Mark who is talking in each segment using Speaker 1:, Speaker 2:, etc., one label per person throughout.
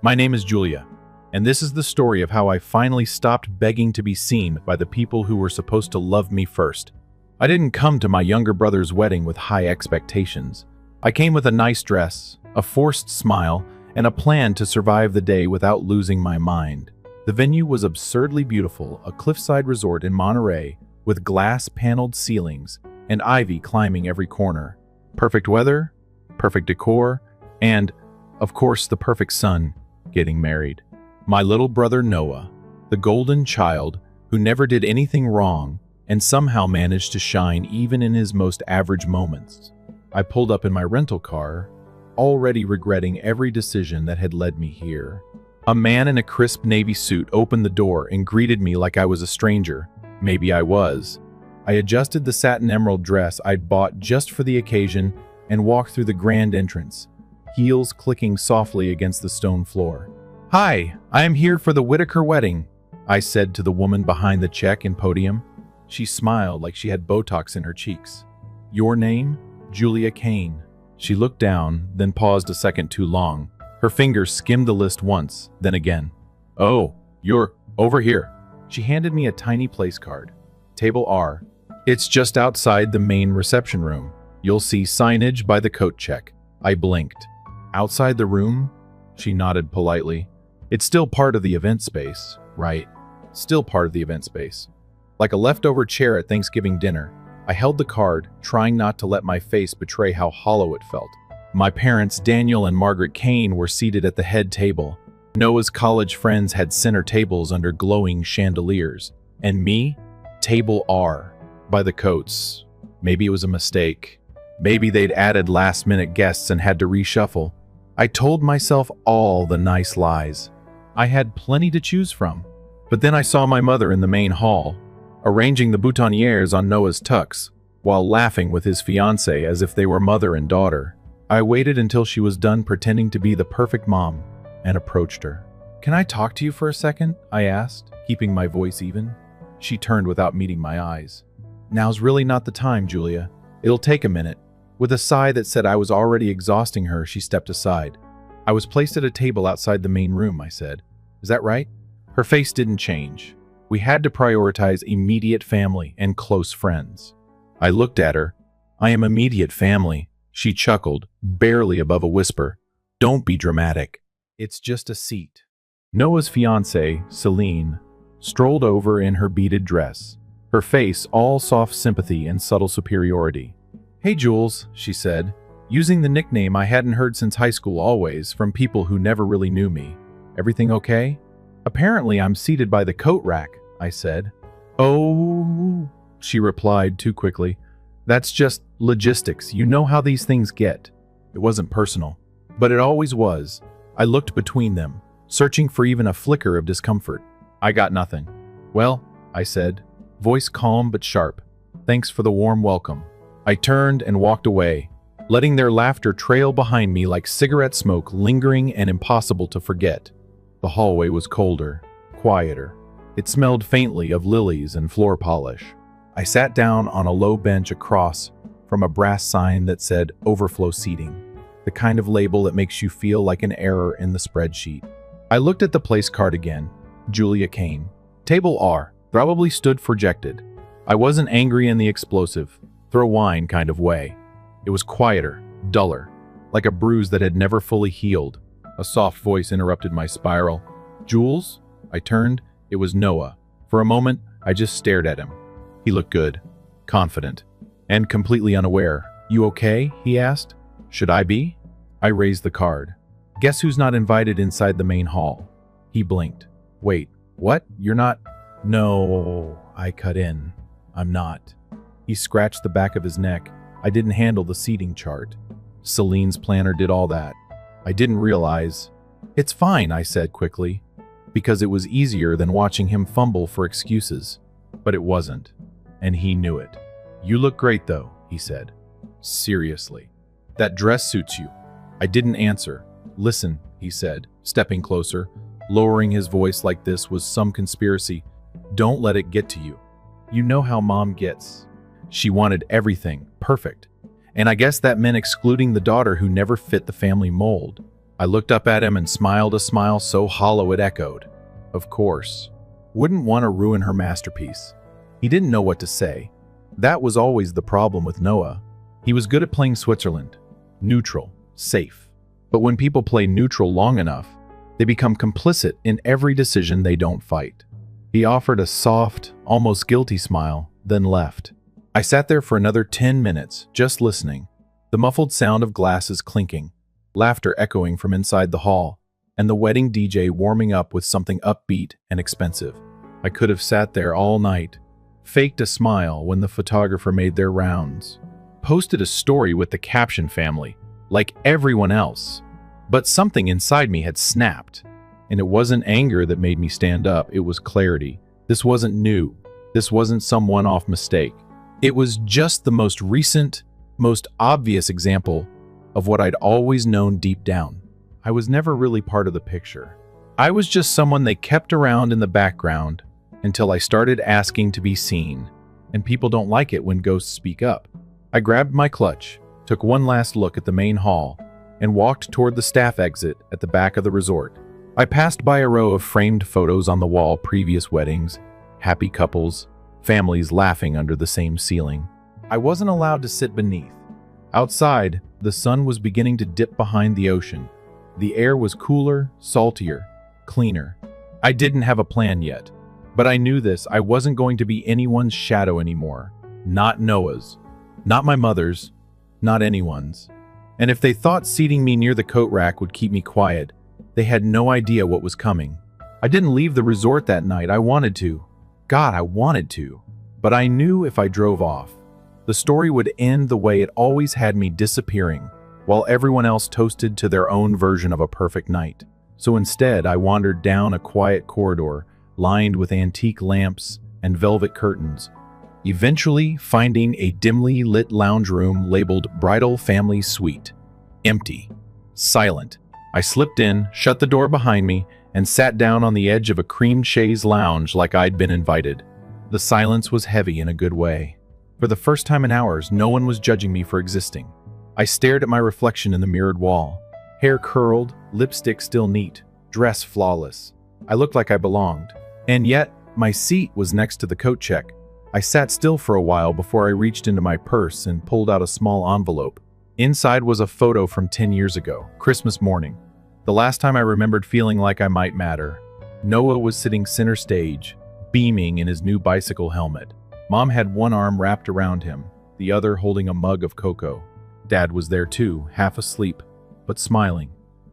Speaker 1: My name is Julia, and this is the story of how I finally stopped begging to be seen by the people who were supposed to love me first. I didn't come to my younger brother's wedding with high expectations. I came with a nice dress, a forced smile, and a plan to survive the day without losing my mind. The venue was absurdly beautiful, a cliffside resort in Monterey with glass-paneled ceilings and ivy climbing every corner. Perfect weather, perfect decor, and, of course, the perfect son getting married. My little brother Noah, the golden child who never did anything wrong and somehow managed to shine even in his most average moments. I pulled up in my rental car, already regretting every decision that had led me here. A man in a crisp navy suit opened the door and greeted me like I was a stranger. Maybe I was. I adjusted the satin emerald dress I'd bought just for the occasion and walked through the grand entrance, heels clicking softly against the stone floor. "Hi, I am here for the Whitaker wedding," I said to the woman behind the check-in podium. She smiled like she had Botox in her cheeks. "Your name?" "Julia Kane." She looked down, then paused a second too long. Her fingers skimmed the list once, then again. "Oh, you're over here." She handed me a tiny place card. "Table R. It's just outside the main reception room. You'll see signage by the coat check." I blinked. "Outside the room?" She nodded politely. "It's still part of the event space, right?" "Still part of the event space." Like a leftover chair at Thanksgiving dinner, I held the card, trying not to let my face betray how hollow it felt. My parents, Daniel and Margaret Kane, were seated at the head table. Noah's college friends had center tables under glowing chandeliers. And me? Table R, by the coats. Maybe it was a mistake. Maybe they'd added last-minute guests and had to reshuffle. I told myself all the nice lies. I had plenty to choose from. But then I saw my mother in the main hall, arranging the boutonnieres on Noah's tux, while laughing with his fiancée as if they were mother and daughter. I waited until she was done pretending to be the perfect mom and approached her. "Can I talk to you for a second?" I asked, keeping my voice even. She turned without meeting my eyes. "Now's really not the time, Julia. It'll take a minute." With a sigh that said I was already exhausting her, she stepped aside. "I was placed at a table outside the main room," I said. "Is that right?" Her face didn't change. We had to prioritize immediate family and close friends. I looked at her. "I am immediate family." She chuckled, barely above a whisper. "Don't be dramatic. It's just a seat." Noah's fiancée, Celine, strolled over in her beaded dress, her face all soft sympathy and subtle superiority. "Hey, Jules," she said, using the nickname I hadn't heard since high school always from people who never really knew me. "Everything okay?" "Apparently I'm seated by the coat rack," I said. "Oh," she replied too quickly. "That's just logistics. You know how these things get." It wasn't personal, but it always was. I looked between them, searching for even a flicker of discomfort. I got nothing. "Well," I said, voice calm but sharp, "thanks for the warm welcome." I turned and walked away, letting their laughter trail behind me like cigarette smoke, lingering and impossible to forget. The hallway was colder, quieter. It smelled faintly of lilies and floor polish. I sat down on a low bench across from a brass sign that said overflow seating, the kind of label that makes you feel like an error in the spreadsheet. I looked at the place card again. Julia Kane. Table R probably stood for rejected. I wasn't angry in the explosive, throw wine kind of way. It was quieter, duller, like a bruise that had never fully healed. A soft voice interrupted my spiral. "Jules?" I turned. It was Noah. For a moment, I just stared at him. He looked good, confident, and completely unaware. "You okay?" he asked. "Should I be?" I raised the card. "Guess who's not invited inside the main hall?" He blinked. "Wait, what? You're not?" "No," I cut in. "I'm not." He scratched the back of his neck. "I didn't handle the seating chart. Celine's planner did all that. I didn't realize." "It's fine," I said quickly, because it was easier than watching him fumble for excuses. But it wasn't, and he knew it. "You look great, though," he said. "Seriously. That dress suits you." I didn't answer. "Listen," he said, stepping closer, lowering his voice like this was some conspiracy. "Don't let it get to you. You know how Mom gets. She wanted everything perfect. And I guess that meant excluding the daughter who never fit the family mold. I looked up at him and smiled a smile so hollow it echoed. Of course. Wouldn't want to ruin her masterpiece. He didn't know what to say. That was always the problem with Noah. He was good at playing Switzerland. Neutral, safe. But when people play neutral long enough, they become complicit in every decision they don't fight. He offered a soft, almost guilty smile, then left. I sat there for another 10 minutes, just listening. The muffled sound of glasses clinking, laughter echoing from inside the hall, and the wedding DJ warming up with something upbeat and expensive. I could have sat there all night, faked a smile when the photographer made their rounds, posted a story with the caption family, like everyone else. But something inside me had snapped, and it wasn't anger that made me stand up, it was clarity. This wasn't new. This wasn't some one-off mistake. It was just the most recent, most obvious example of what I'd always known deep down. I was never really part of the picture. I was just someone they kept around in the background until I started asking to be seen, and people don't like it when ghosts speak up. I grabbed my clutch, took one last look at the main hall, and walked toward the staff exit at the back of the resort. I passed by a row of framed photos on the wall, previous weddings, happy couples, families laughing under the same ceiling. I wasn't allowed to sit beneath. Outside, the sun was beginning to dip behind the ocean. The air was cooler, saltier, cleaner. I didn't have a plan yet, but I knew this. I wasn't going to be anyone's shadow anymore. Not Noah's. Not my mother's. Not anyone's. And if they thought seating me near the coat rack would keep me quiet, they had no idea what was coming. I didn't leave the resort that night. I wanted to. God, I wanted to. But I knew if I drove off, the story would end the way it always had, me disappearing, while everyone else toasted to their own version of a perfect night. So instead, I wandered down a quiet corridor lined with antique lamps and velvet curtains, eventually finding a dimly lit lounge room labeled Bridal Family Suite. Empty. Silent. I slipped in, shut the door behind me, and sat down on the edge of a cream chaise lounge like I'd been invited. The silence was heavy in a good way. For the first time in hours, no one was judging me for existing. I stared at my reflection in the mirrored wall. Hair curled, lipstick still neat, dress flawless. I looked like I belonged. And yet, my seat was next to the coat check. I sat still for a while before I reached into my purse and pulled out a small envelope. Inside was a photo from 10 years ago, Christmas morning. The last time I remembered feeling like I might matter. Noah was sitting center stage, beaming in his new bicycle helmet. Mom had one arm wrapped around him, the other holding a mug of cocoa. Dad was there too, half asleep, but smiling.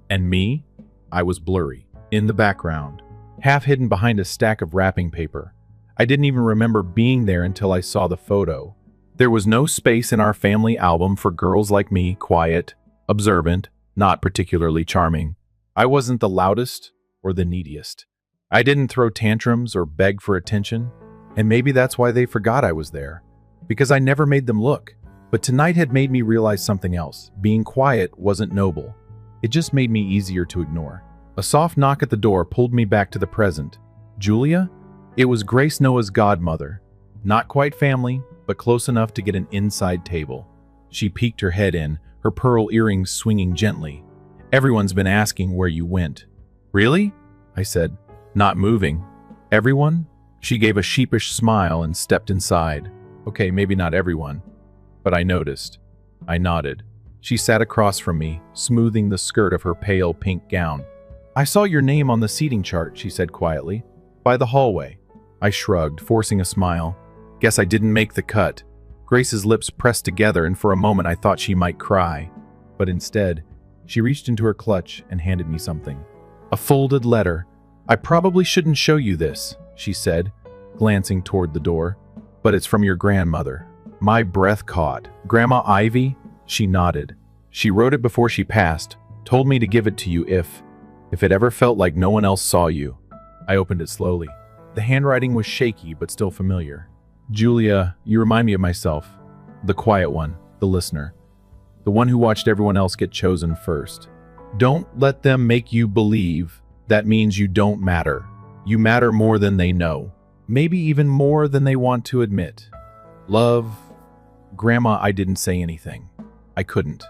Speaker 1: And me? I was blurry, in the background, half hidden behind a stack of wrapping paper. I didn't even remember being there until I saw the photo. There was no space in our family album for girls like me, quiet, observant, not particularly charming. I wasn't the loudest or the neediest. I didn't throw tantrums or beg for attention, and maybe that's why they forgot I was there, because I never made them look. But tonight had made me realize something else. Being quiet wasn't noble. It just made me easier to ignore. A soft knock at the door pulled me back to the present. Julia? It was Grace, Noah's godmother. Not quite family, but close enough to get an inside table. She peeked her head in, her pearl earrings swinging gently. Everyone's been asking where you went. Really? I said, not moving. Everyone? She gave a sheepish smile and stepped inside. Okay, maybe not everyone, but I noticed. I nodded. She sat across from me, smoothing the skirt of her pale pink gown. I saw your name on the seating chart, she said quietly. By the hallway. I shrugged, forcing a smile. Guess I didn't make the cut. Grace's lips pressed together, and for a moment I thought she might cry. But instead, she reached into her clutch and handed me something. A folded letter. I probably shouldn't show you this, she said, glancing toward the door. But it's from your grandmother. My breath caught. Grandma Ivy? She nodded. She wrote it before she passed, told me to give it to you if it ever felt like no one else saw you. I opened it slowly. The handwriting was shaky but still familiar. Julia, you remind me of myself. The quiet one, the listener. The one who watched everyone else get chosen first. Don't let them make you believe that means you don't matter. You matter more than they know. Maybe even more than they want to admit. Love. Grandma, I didn't say anything. I couldn't.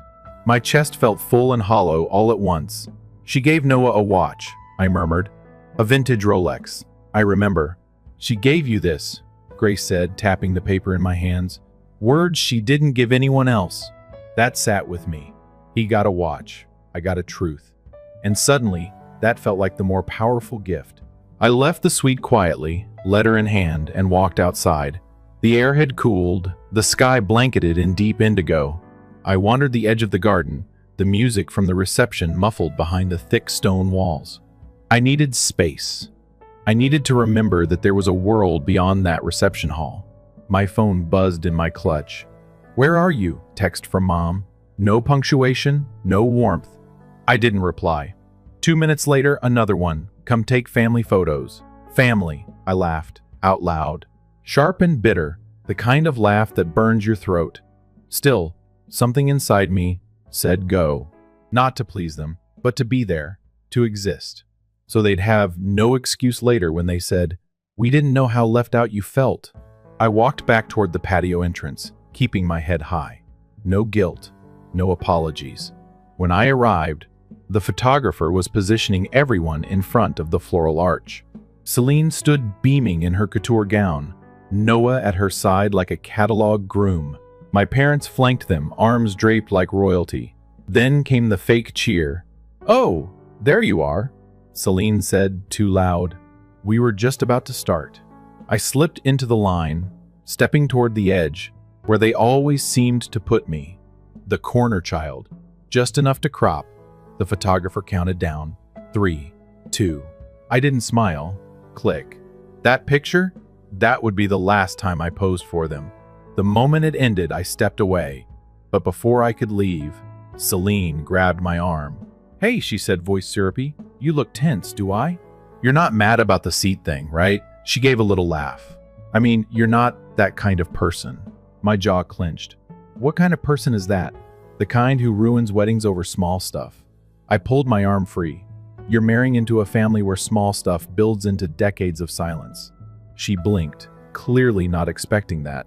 Speaker 1: My chest felt full and hollow all at once. She gave Noah a watch, I murmured. A vintage Rolex. I remember. She gave you this, Grace said, tapping the paper in my hands. Words she didn't give anyone else. That sat with me. He got a watch. I got a truth. And suddenly, that felt like the more powerful gift. I left the suite quietly, letter in hand, and walked outside. The air had cooled, the sky blanketed in deep indigo. I wandered the edge of the garden, the music from the reception muffled behind the thick stone walls. I needed space. I needed to remember that there was a world beyond that reception hall. My phone buzzed in my clutch. Where are you? Text from Mom. No punctuation, no warmth. I didn't reply. 2 minutes later, another one. Come take family photos. Family, I laughed, out loud. Sharp and bitter, the kind of laugh that burns your throat. Still, something inside me said go. Not to please them, but to be there, to exist. So they'd have no excuse later when they said, we didn't know how left out you felt. I walked back toward the patio entrance, keeping my head high. No guilt, no apologies. When I arrived, the photographer was positioning everyone in front of the floral arch. Celine stood beaming in her couture gown, Noah at her side like a catalog groom. My parents flanked them, arms draped like royalty. Then came the fake cheer. Oh, there you are, Celine said, too loud. We were just about to start. I slipped into the line, stepping toward the edge, where they always seemed to put me. The corner child, just enough to crop. The photographer counted down. 3, 2. I didn't smile. Click. That picture? That would be the last time I posed for them. The moment it ended, I stepped away. But before I could leave, Celine grabbed my arm. Hey, she said, voice syrupy. You look tense, do I? You're not mad about the seat thing, right? She gave a little laugh. I mean, you're not that kind of person. My jaw clenched. What kind of person is that? The kind who ruins weddings over small stuff. I pulled my arm free. You're marrying into a family where small stuff builds into decades of silence. She blinked, clearly not expecting that.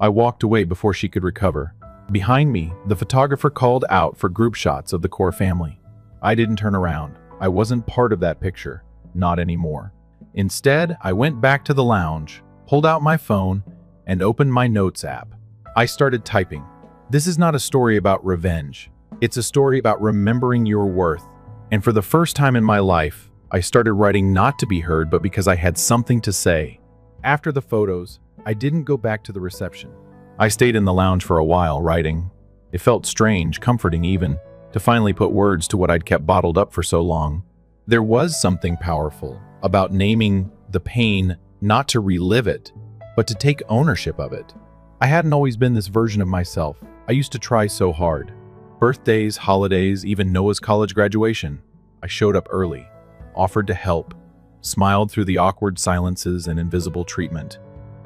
Speaker 1: I walked away before she could recover. Behind me, the photographer called out for group shots of the core family. I didn't turn around. I wasn't part of that picture. Not anymore. Instead, I went back to the lounge, pulled out my phone, and opened my notes app. I started typing. This is not a story about revenge. It's a story about remembering your worth. And for the first time in my life, I started writing not to be heard, but because I had something to say. After the photos, I didn't go back to the reception. I stayed in the lounge for a while, writing. It felt strange, comforting even, to finally put words to what I'd kept bottled up for so long. There was something powerful about naming the pain, not to relive it, but to take ownership of it. I hadn't always been this version of myself. I used to try so hard. Birthdays, holidays, even Noah's college graduation. I showed up early, offered to help, smiled through the awkward silences and invisible treatment.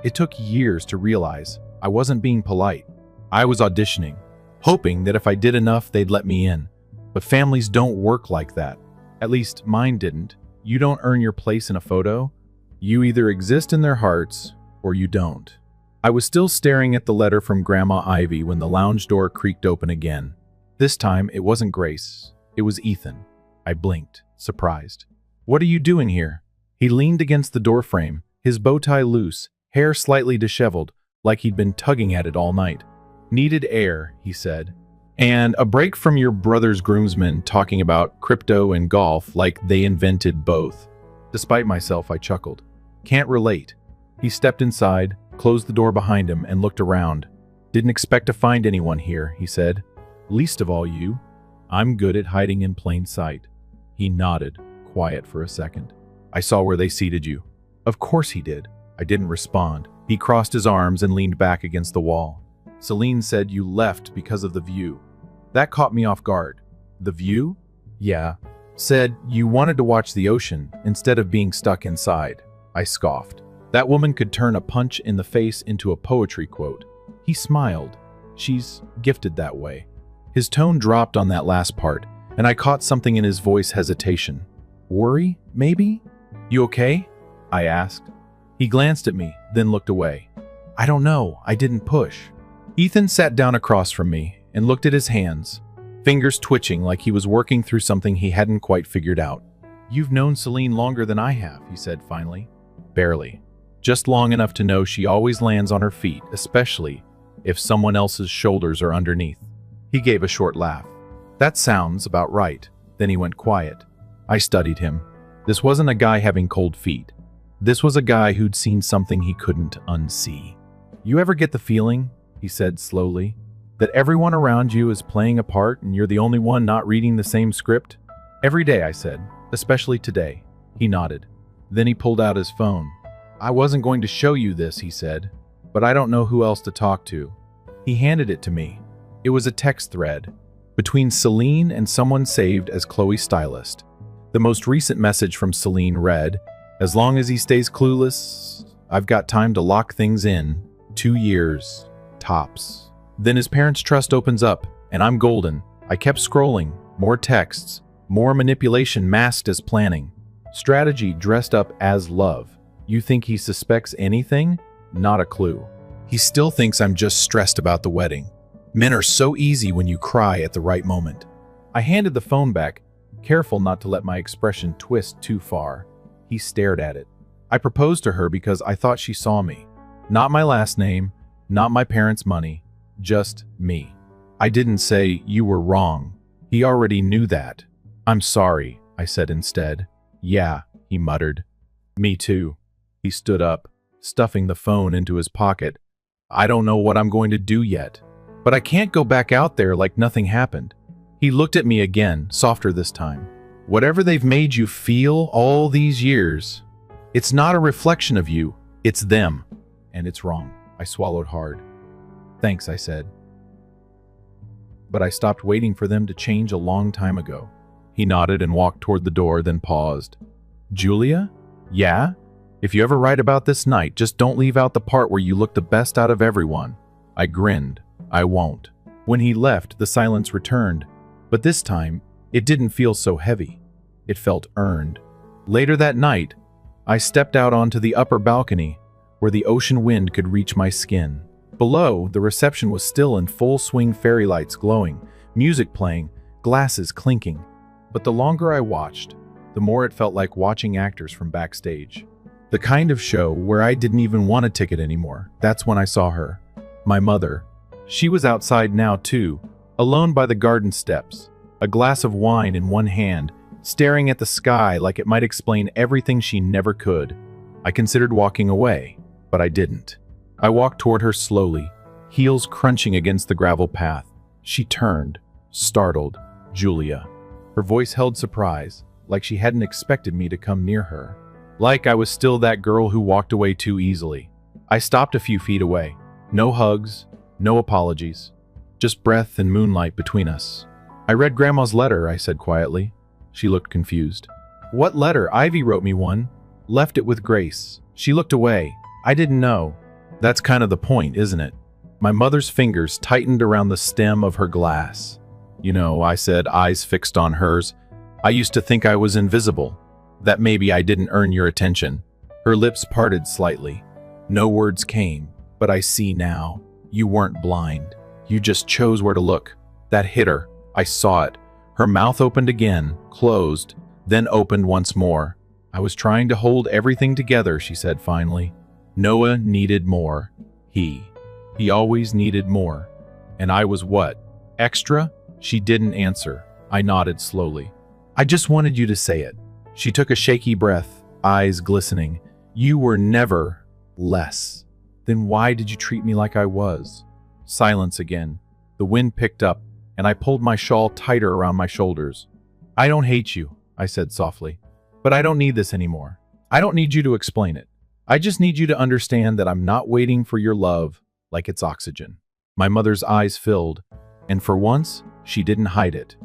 Speaker 1: It took years to realize I wasn't being polite. I was auditioning, hoping that if I did enough, they'd let me in. But families don't work like that. At least mine didn't. You don't earn your place in a photo. You either exist in their hearts or you don't. I was still staring at the letter from Grandma Ivy when the lounge door creaked open again. This time, it wasn't Grace. It was Ethan. I blinked, surprised. What are you doing here? He leaned against the doorframe, his bow tie loose, hair slightly disheveled, like he'd been tugging at it all night. Needed air, he said. And a break from your brother's groomsmen talking about crypto and golf like they invented both. Despite myself, I chuckled. Can't relate. He stepped inside, closed the door behind him, and looked around. Didn't expect to find anyone here, he said. Least of all you. I'm good at hiding in plain sight. He nodded, quiet for a second. I saw where they seated you. Of course he did. I didn't respond. He crossed his arms and leaned back against the wall. Celine said you left because of the view. That caught me off guard. The view? Yeah. Said you wanted to watch the ocean instead of being stuck inside. I scoffed. That woman could turn a punch in the face into a poetry quote. He smiled. She's gifted that way. His tone dropped on that last part, and I caught something in his voice, hesitation. Worry, maybe? You okay? I asked. He glanced at me, then looked away. I don't know. I didn't push. Ethan sat down across from me and looked at his hands. fingers twitching like he was working through something he hadn't quite figured out. "You've known Celine longer than I have," he said finally. "Barely. Just long enough to know she always lands on her feet, especially if someone else's shoulders are underneath." He gave a short laugh. "That sounds about right." Then he went quiet. I studied him. This wasn't a guy having cold feet. This was a guy who'd seen something he couldn't unsee. "You ever get the feeling," he said slowly, "that everyone around you is playing a part and you're the only one not reading the same script?" "Every day," I said, "especially today." He nodded. Then he pulled out his phone. "I wasn't going to show you this," he said, "but I don't know who else to talk to." He handed it to me. It was a text thread between Celine and someone saved as Chloe's stylist. The most recent message from Celine read, "As long as he stays clueless, I've got time to lock things in. 2 years, tops." Then his parents' trust opens up, and I'm golden. I kept scrolling. More texts. More manipulation masked as planning. Strategy dressed up as love. You think he suspects anything? Not a clue. He still thinks I'm just stressed about the wedding. Men are so easy when you cry at the right moment. I handed the phone back, careful not to let my expression twist too far. He stared at it. "I proposed to her because I thought she saw me. Not my last name, not my parents' money, just me. I didn't say you were wrong. He already knew that." "I'm sorry," I said instead. "Yeah," he muttered. "Me too." He stood up, stuffing the phone into his pocket. "I don't know what I'm going to do yet, but I can't go back out there like nothing happened." He looked at me again, softer this time. "Whatever they've made you feel all these years, it's not a reflection of you, it's them. And it's wrong." I swallowed hard. "Thanks," I said. "But I stopped waiting for them to change a long time ago." He nodded and walked toward the door, then paused. "Julia? Yeah? If you ever write about this night, just don't leave out the part where you look the best out of everyone." I grinned. "I won't." When he left, the silence returned, but this time, it didn't feel so heavy. It felt earned. Later that night, I stepped out onto the upper balcony, where the ocean wind could reach my skin. Below, the reception was still in full swing, fairy lights glowing, music playing, glasses clinking. But the longer I watched, the more it felt like watching actors from backstage. The kind of show where I didn't even want a ticket anymore. That's when I saw her. My mother. She was outside now too, alone by the garden steps, a glass of wine in one hand, staring at the sky like it might explain everything she never could. I considered walking away, but I didn't. I walked toward her slowly, heels crunching against the gravel path. She turned, startled. "Julia." Her voice held surprise, like she hadn't expected me to come near her. Like I was still that girl who walked away too easily. I stopped a few feet away. No hugs, no apologies. Just breath and moonlight between us. "I read Grandma's letter," I said quietly. She looked confused. "What letter? Ivy wrote me one. Left it with Grace." She looked away. "I didn't know." That's kind of the point, isn't it? My mother's fingers tightened around the stem of her glass. "You know," I said, eyes fixed on hers, "I used to think I was invisible. That maybe I didn't earn your attention." Her lips parted slightly. No words came, but I see now. You weren't blind. You just chose where to look. That hit her. I saw it. Her mouth opened again, closed, then opened once more. "I was trying to hold everything together," she said finally. "Noah needed more. He always needed more. And I was what? Extra?" She didn't answer. I nodded slowly. "I just wanted you to say it." She took a shaky breath, eyes glistening. "You were never less. Then why did you treat me like I was?" Silence again. The wind picked up, and I pulled my shawl tighter around my shoulders. "I don't hate you," I said softly. "But I don't need this anymore. I don't need you to explain it. I just need you to understand that I'm not waiting for your love like it's oxygen." My mother's eyes filled, and for once, she didn't hide it.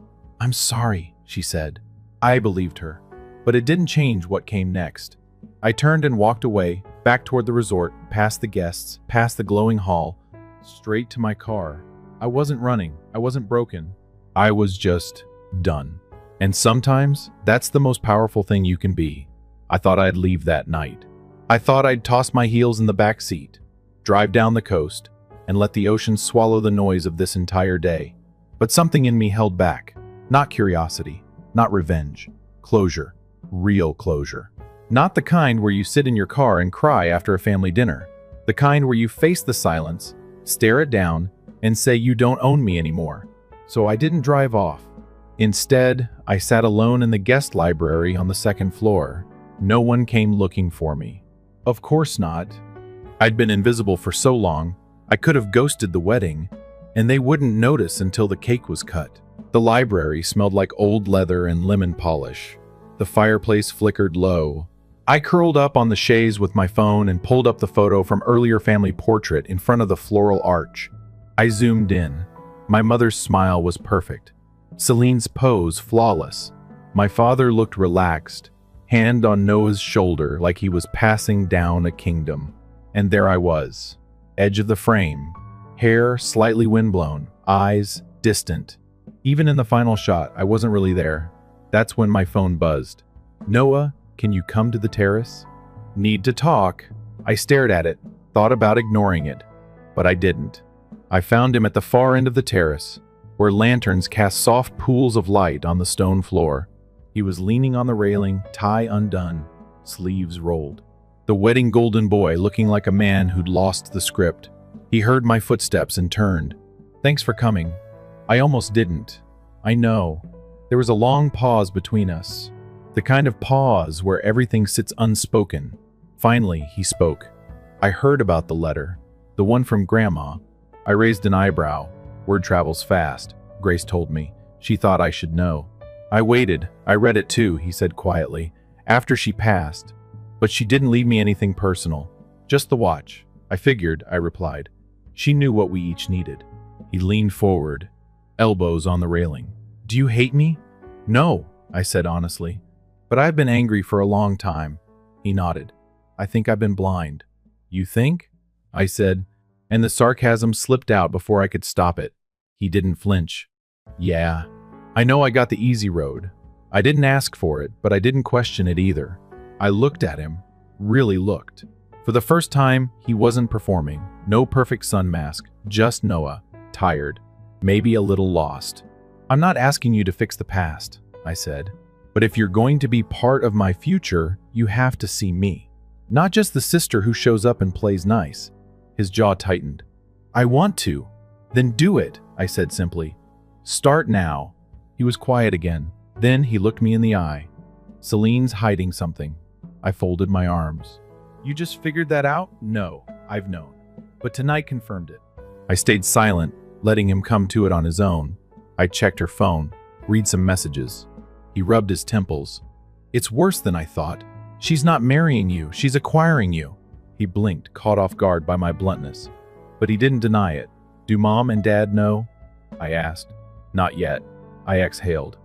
Speaker 1: "I'm sorry," she said. I believed her, but it didn't change what came next. I turned and walked away, back toward the resort, past the guests, past the glowing hall, straight to my car. I wasn't running. I wasn't broken. I was just done. And sometimes, that's the most powerful thing you can be. I thought I'd leave that night. I thought I'd toss my heels in the back seat, drive down the coast, and let the ocean swallow the noise of this entire day. But something in me held back. Not curiosity, not revenge. Closure. Real closure. Not the kind where you sit in your car and cry after a family dinner. The kind where you face the silence, stare it down, and say you don't own me anymore. So I didn't drive off. Instead, I sat alone in the guest library on the second floor. No one came looking for me. Of course not. I'd been invisible for so long, I could have ghosted the wedding, and they wouldn't notice until the cake was cut. The library smelled like old leather and lemon polish. The fireplace flickered low. I curled up on the chaise with my phone and pulled up the photo from earlier family portrait in front of the floral arch. I zoomed in. My mother's smile was perfect. Celine's pose flawless. My father looked relaxed, hand on Noah's shoulder like he was passing down a kingdom. And there I was, edge of the frame, hair slightly windblown, eyes distant. Even in the final shot, I wasn't really there. That's when my phone buzzed. Noah, can you come to the terrace? Need to talk. I stared at it, thought about ignoring it, but I didn't. I found him at the far end of the terrace, where lanterns cast soft pools of light on the stone floor. He was leaning on the railing, tie undone, sleeves rolled. The wedding golden boy looking like a man who'd lost the script. He heard my footsteps and turned. Thanks for coming. I almost didn't. I know. There was a long pause between us. The kind of pause where everything sits unspoken. Finally, he spoke. I heard about the letter. The one from Grandma. I raised an eyebrow. Word travels fast, Grace told me. She thought I should know. I waited. I read it too, he said quietly, after she passed. But she didn't leave me anything personal. Just the watch. I figured, I replied. She knew what we each needed. He leaned forward, elbows on the railing. Do you hate me? No, I said honestly. But I've been angry for a long time. He nodded. I think I've been blind. You think? I said, and the sarcasm slipped out before I could stop it. He didn't flinch. Yeah. I know I got the easy road. I didn't ask for it, but I didn't question it either. I looked at him, really looked. For the first time, he wasn't performing. No perfect sun mask, just Noah, tired, maybe a little lost. I'm not asking you to fix the past, I said. But if you're going to be part of my future, you have to see me. Not just the sister who shows up and plays nice. His jaw tightened. I want to. Then do it, I said simply. Start now. He was quiet again. Then he looked me in the eye. Celine's hiding something. I folded my arms. You just figured that out? No, I've known. But tonight confirmed it. I stayed silent, letting him come to it on his own. I checked her phone, read some messages. He rubbed his temples. It's worse than I thought. She's not marrying you, she's acquiring you. He blinked, caught off guard by my bluntness. But he didn't deny it. Do Mom and Dad know? I asked. Not yet. I exhaled.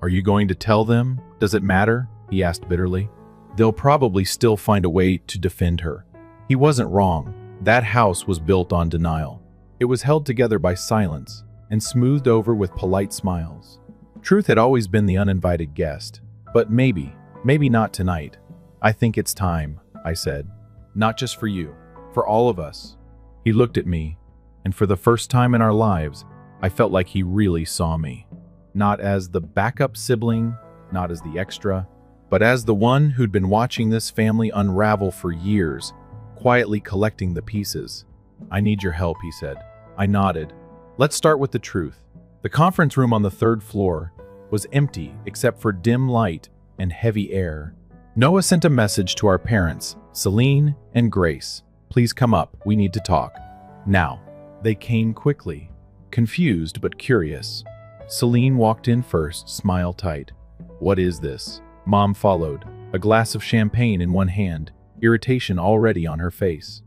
Speaker 1: Are you going to tell them? Does it matter? He asked bitterly. They'll probably still find a way to defend her. He wasn't wrong. That house was built on denial. It was held together by silence and smoothed over with polite smiles. Truth had always been the uninvited guest. But maybe not tonight. I think it's time, I said. Not just for you, for all of us. He looked at me, and for the first time in our lives, I felt like he really saw me. Not as the backup sibling, not as the extra, but as the one who'd been watching this family unravel for years, quietly collecting the pieces. I need your help, he said. I nodded. Let's start with the truth. The conference room on the third floor was empty except for dim light and heavy air. Noah sent a message to our parents, Celine and Grace. Please come up, we need to talk. Now. They came quickly, confused but curious. Celine walked in first, smile tight. What is this? Mom followed, a glass of champagne in one hand, irritation already on her face.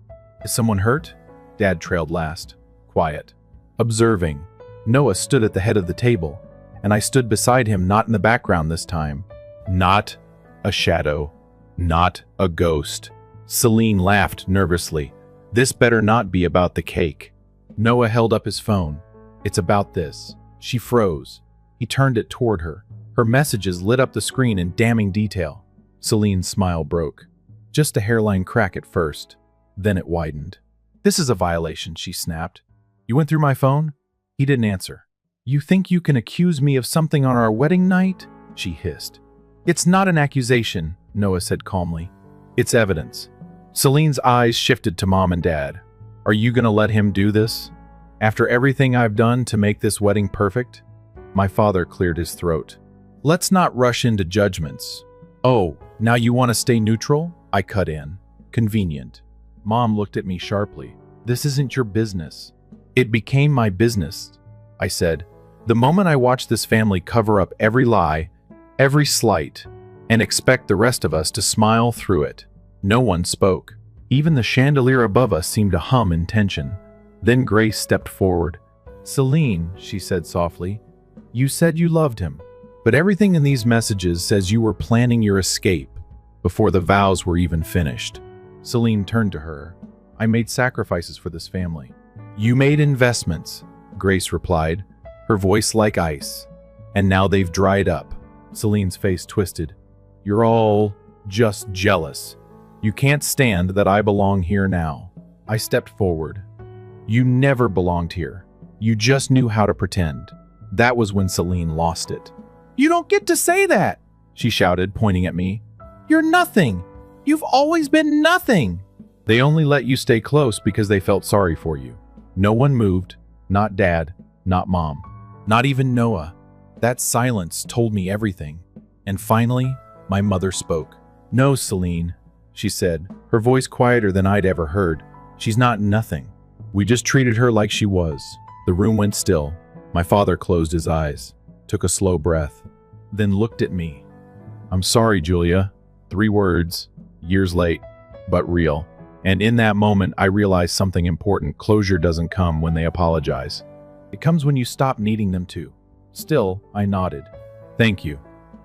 Speaker 1: Is someone hurt? Dad trailed last, quiet. Observing. Noah stood at the head of the table, and I stood beside him, not in the background this time. Not a shadow, not a ghost. Celine laughed nervously. This better not be about the cake. Noah held up his phone. It's about this. She froze. He turned it toward her. Her messages lit up the screen in damning detail. Celine's smile broke. Just a hairline crack at first. Then it widened. This is a violation, she snapped. You went through my phone? He didn't answer. You think you can accuse me of something on our wedding night? She hissed. It's not an accusation, Noah said calmly. It's evidence. Celine's eyes shifted to Mom and Dad. Are you going to let him do this? After everything I've done to make this wedding perfect? My father cleared his throat. Let's not rush into judgments. Oh, now you want to stay neutral? I cut in. Convenient. Mom looked at me sharply. This isn't your business. It became my business, I said. The moment I watched this family cover up every lie, every slight, and expect the rest of us to smile through it. No one spoke. Even the chandelier above us seemed to hum in tension. Then Grace stepped forward. Celine, she said softly, you said you loved him, but everything in these messages says you were planning your escape before the vows were even finished. Celine turned to her. I made sacrifices for this family. You made investments, Grace replied, her voice like ice. And now they've dried up. Celine's face twisted. You're all just jealous. You can't stand that I belong here now. I stepped forward. You never belonged here. You just knew how to pretend. That was when Celine lost it. You don't get to say that, she shouted, pointing at me. You're nothing. You've always been nothing. They only let you stay close because they felt sorry for you. No one moved, not Dad, not Mom, not even Noah. That silence told me everything. And finally, my mother spoke. No, Celine, she said, her voice quieter than I'd ever heard. She's not nothing. We just treated her like she was. The room went still. My father closed his eyes, took a slow breath, then looked at me. I'm sorry, Julia. 3 words, years late, but real. And in that moment, I realized something important. Closure doesn't come when they apologize. It comes when you stop needing them to. Still, I nodded. Thank you.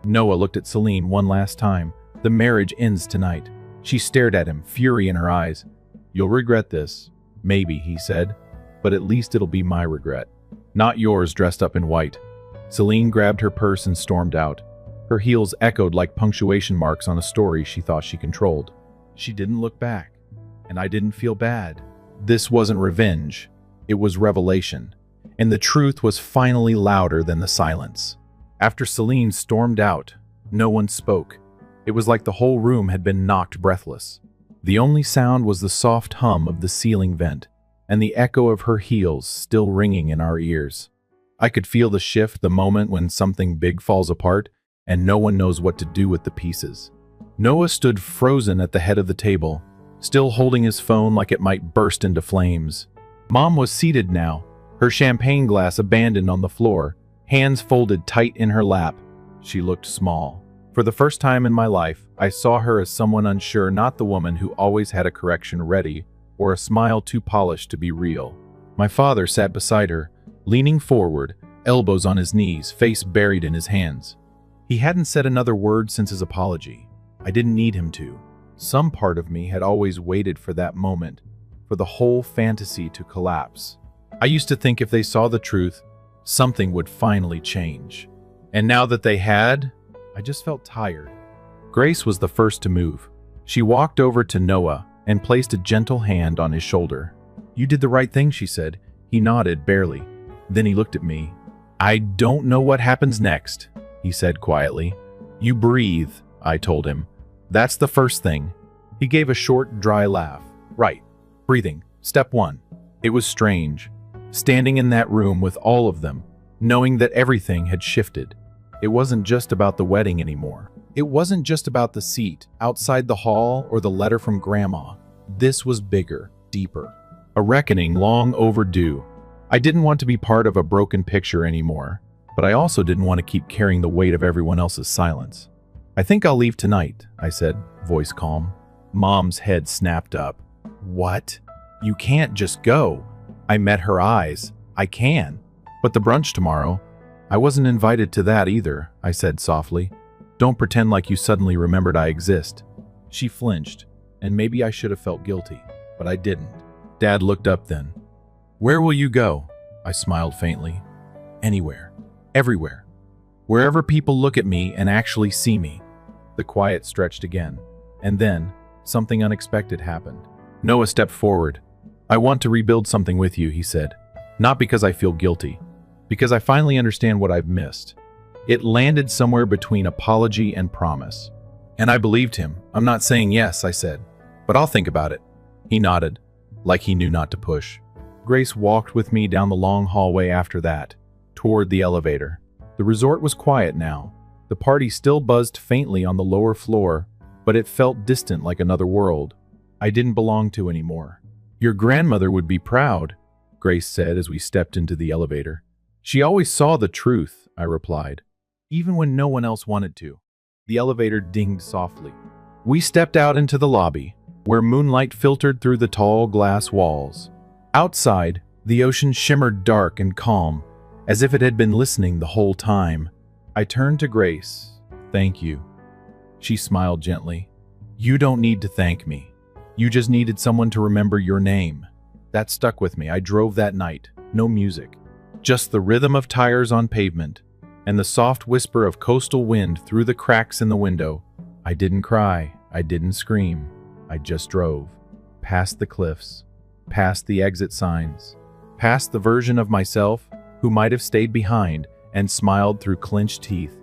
Speaker 1: Noah looked at Celine one last time. The marriage ends tonight. She stared at him, fury in her eyes. You'll regret this. Maybe, he said, but at least it'll be my regret. Not yours, dressed up in white. Celine grabbed her purse and stormed out. Her heels echoed like punctuation marks on a story she thought she controlled. She didn't look back, and I didn't feel bad. This wasn't revenge. It was revelation. And the truth was finally louder than the silence. After Celine stormed out, no one spoke. It was like the whole room had been knocked breathless. The only sound was the soft hum of the ceiling vent, and the echo of her heels still ringing in our ears. I could feel the shift, the moment when something big falls apart, and no one knows what to do with the pieces. Noah stood frozen at the head of the table, still holding his phone like it might burst into flames. Mom was seated now, her champagne glass abandoned on the floor, hands folded tight in her lap. She looked small. For the first time in my life, I saw her as someone unsure, not the woman who always had a correction ready or a smile too polished to be real. My father sat beside her, leaning forward, elbows on his knees, face buried in his hands. He hadn't said another word since his apology. I didn't need him to. Some part of me had always waited for that moment, for the whole fantasy to collapse. I used to think if they saw the truth, something would finally change. And now that they had, I just felt tired. Grace was the first to move. She walked over to Noah and placed a gentle hand on his shoulder. You did the right thing, she said. He nodded, barely. Then he looked at me. I don't know what happens next, he said quietly. You breathe, I told him. That's the first thing. He gave a short, dry laugh. Right. Breathing. Step 1. It was strange. Standing in that room with all of them, knowing that everything had shifted. It wasn't just about the wedding anymore. It wasn't just about the seat outside the hall or the letter from Grandma. This was bigger, deeper. A reckoning long overdue. I didn't want to be part of a broken picture anymore, but I also didn't want to keep carrying the weight of everyone else's silence. I think I'll leave tonight, I said, voice calm. Mom's head snapped up. What? You can't just go. I met her eyes. I can. But the brunch tomorrow, I wasn't invited to that either, I said softly. Don't pretend like you suddenly remembered I exist. She flinched, and maybe I should have felt guilty, but I didn't. Dad looked up then. Where will you go? I smiled faintly. Anywhere. Everywhere. Wherever people look at me and actually see me. The quiet stretched again, and then something unexpected happened. Noah stepped forward. I want to rebuild something with you, he said. Not because I feel guilty, because I finally understand what I've missed. It landed somewhere between apology and promise. And I believed him. I'm not saying yes, I said, but I'll think about it. He nodded, like he knew not to push. Grace walked with me down the long hallway after that, toward the elevator. The resort was quiet now. The party still buzzed faintly on the lower floor, but it felt distant like another world I didn't belong to anymore. Your grandmother would be proud, Grace said as we stepped into the elevator. She always saw the truth, I replied, even when no one else wanted to. The elevator dinged softly. We stepped out into the lobby, where moonlight filtered through the tall glass walls. Outside, the ocean shimmered dark and calm, as if it had been listening the whole time. I turned to Grace. Thank you. She smiled gently. You don't need to thank me. You just needed someone to remember your name. That stuck with me. I drove that night. No music. Just the rhythm of tires on pavement and the soft whisper of coastal wind through the cracks in the window. I didn't cry. I didn't scream. I just drove. Past the cliffs. Past the exit signs. Past the version of myself who might have stayed behind and smiled through clenched teeth.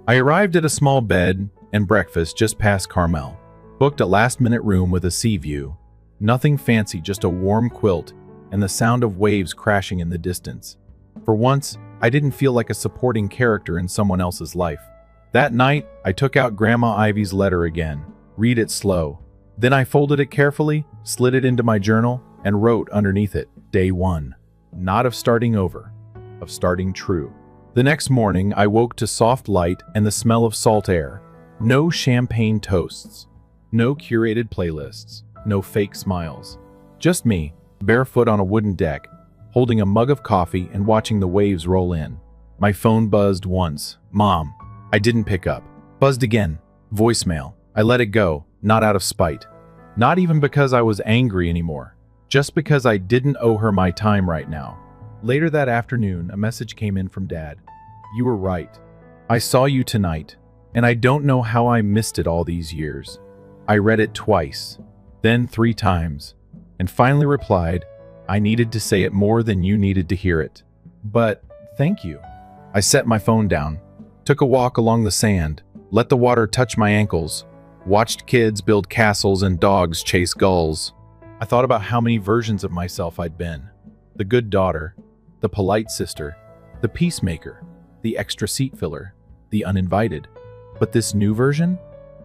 Speaker 1: I arrived at a small bed and breakfast just past Carmel. Booked a last-minute room with a sea view. Nothing fancy, just a warm quilt and the sound of waves crashing in the distance. For once, I didn't feel like a supporting character in someone else's life. That night, I took out Grandma Ivy's letter again. Read it slow. Then I folded it carefully, slid it into my journal, and wrote underneath it, Day 1. Not of starting over, of starting true. The next morning, I woke to soft light and the smell of salt air. No champagne toasts. No curated playlists. No fake smiles. Just me, barefoot on a wooden deck, holding a mug of coffee and watching the waves roll in. My phone buzzed once. Mom. I didn't pick up. Buzzed again. Voicemail. I let it go, not out of spite. Not even because I was angry anymore. Just because I didn't owe her my time right now. Later that afternoon, a message came in from Dad. You were right. I saw you tonight, and I don't know how I missed it all these years. I read it twice, then 3 times, and finally replied, I needed to say it more than you needed to hear it. But thank you. I set my phone down, took a walk along the sand, let the water touch my ankles, watched kids build castles and dogs chase gulls. I thought about how many versions of myself I'd been. The good daughter, the polite sister, the peacemaker, the extra seat filler, the uninvited. But this new version?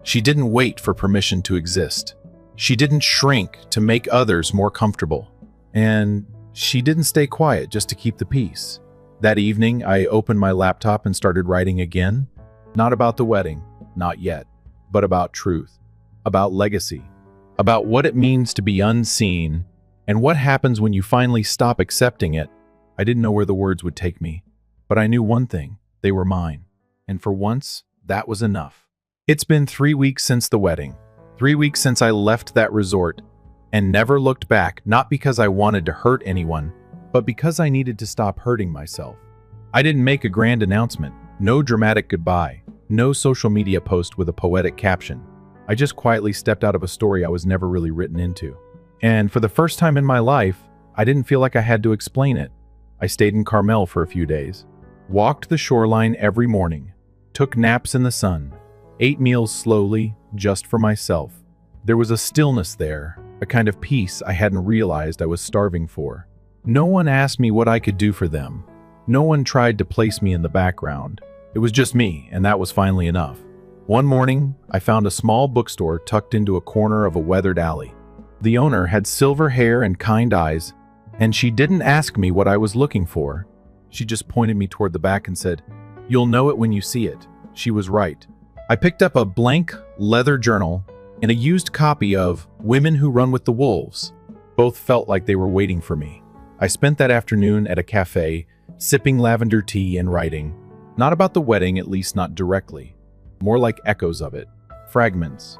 Speaker 1: She didn't wait for permission to exist. She didn't shrink to make others more comfortable. And she didn't stay quiet just to keep the peace. That evening, I opened my laptop and started writing again. Not about the wedding, not yet, but about truth, about legacy, about what it means to be unseen, and what happens when you finally stop accepting it. I didn't know where the words would take me, but I knew one thing: they were mine. And for once, that was enough. It's been 3 weeks since the wedding, 3 weeks since I left that resort, and never looked back, not because I wanted to hurt anyone, but because I needed to stop hurting myself. I didn't make a grand announcement, no dramatic goodbye, no social media post with a poetic caption. I just quietly stepped out of a story I was never really written into. And for the first time in my life, I didn't feel like I had to explain it. I stayed in Carmel for a few days, walked the shoreline every morning, took naps in the sun, ate meals slowly, just for myself. There was a stillness there, a kind of peace I hadn't realized I was starving for. No one asked me what I could do for them. No one tried to place me in the background. It was just me, and that was finally enough. One morning, I found a small bookstore tucked into a corner of a weathered alley. The owner had silver hair and kind eyes, and she didn't ask me what I was looking for. She just pointed me toward the back and said, "You'll know it when you see it." She was right. I picked up a blank leather journal and a used copy of Women Who Run with the Wolves. Both felt like they were waiting for me. I spent that afternoon at a cafe, sipping lavender tea and writing. Not about the wedding, at least not directly. More like echoes of it. Fragments.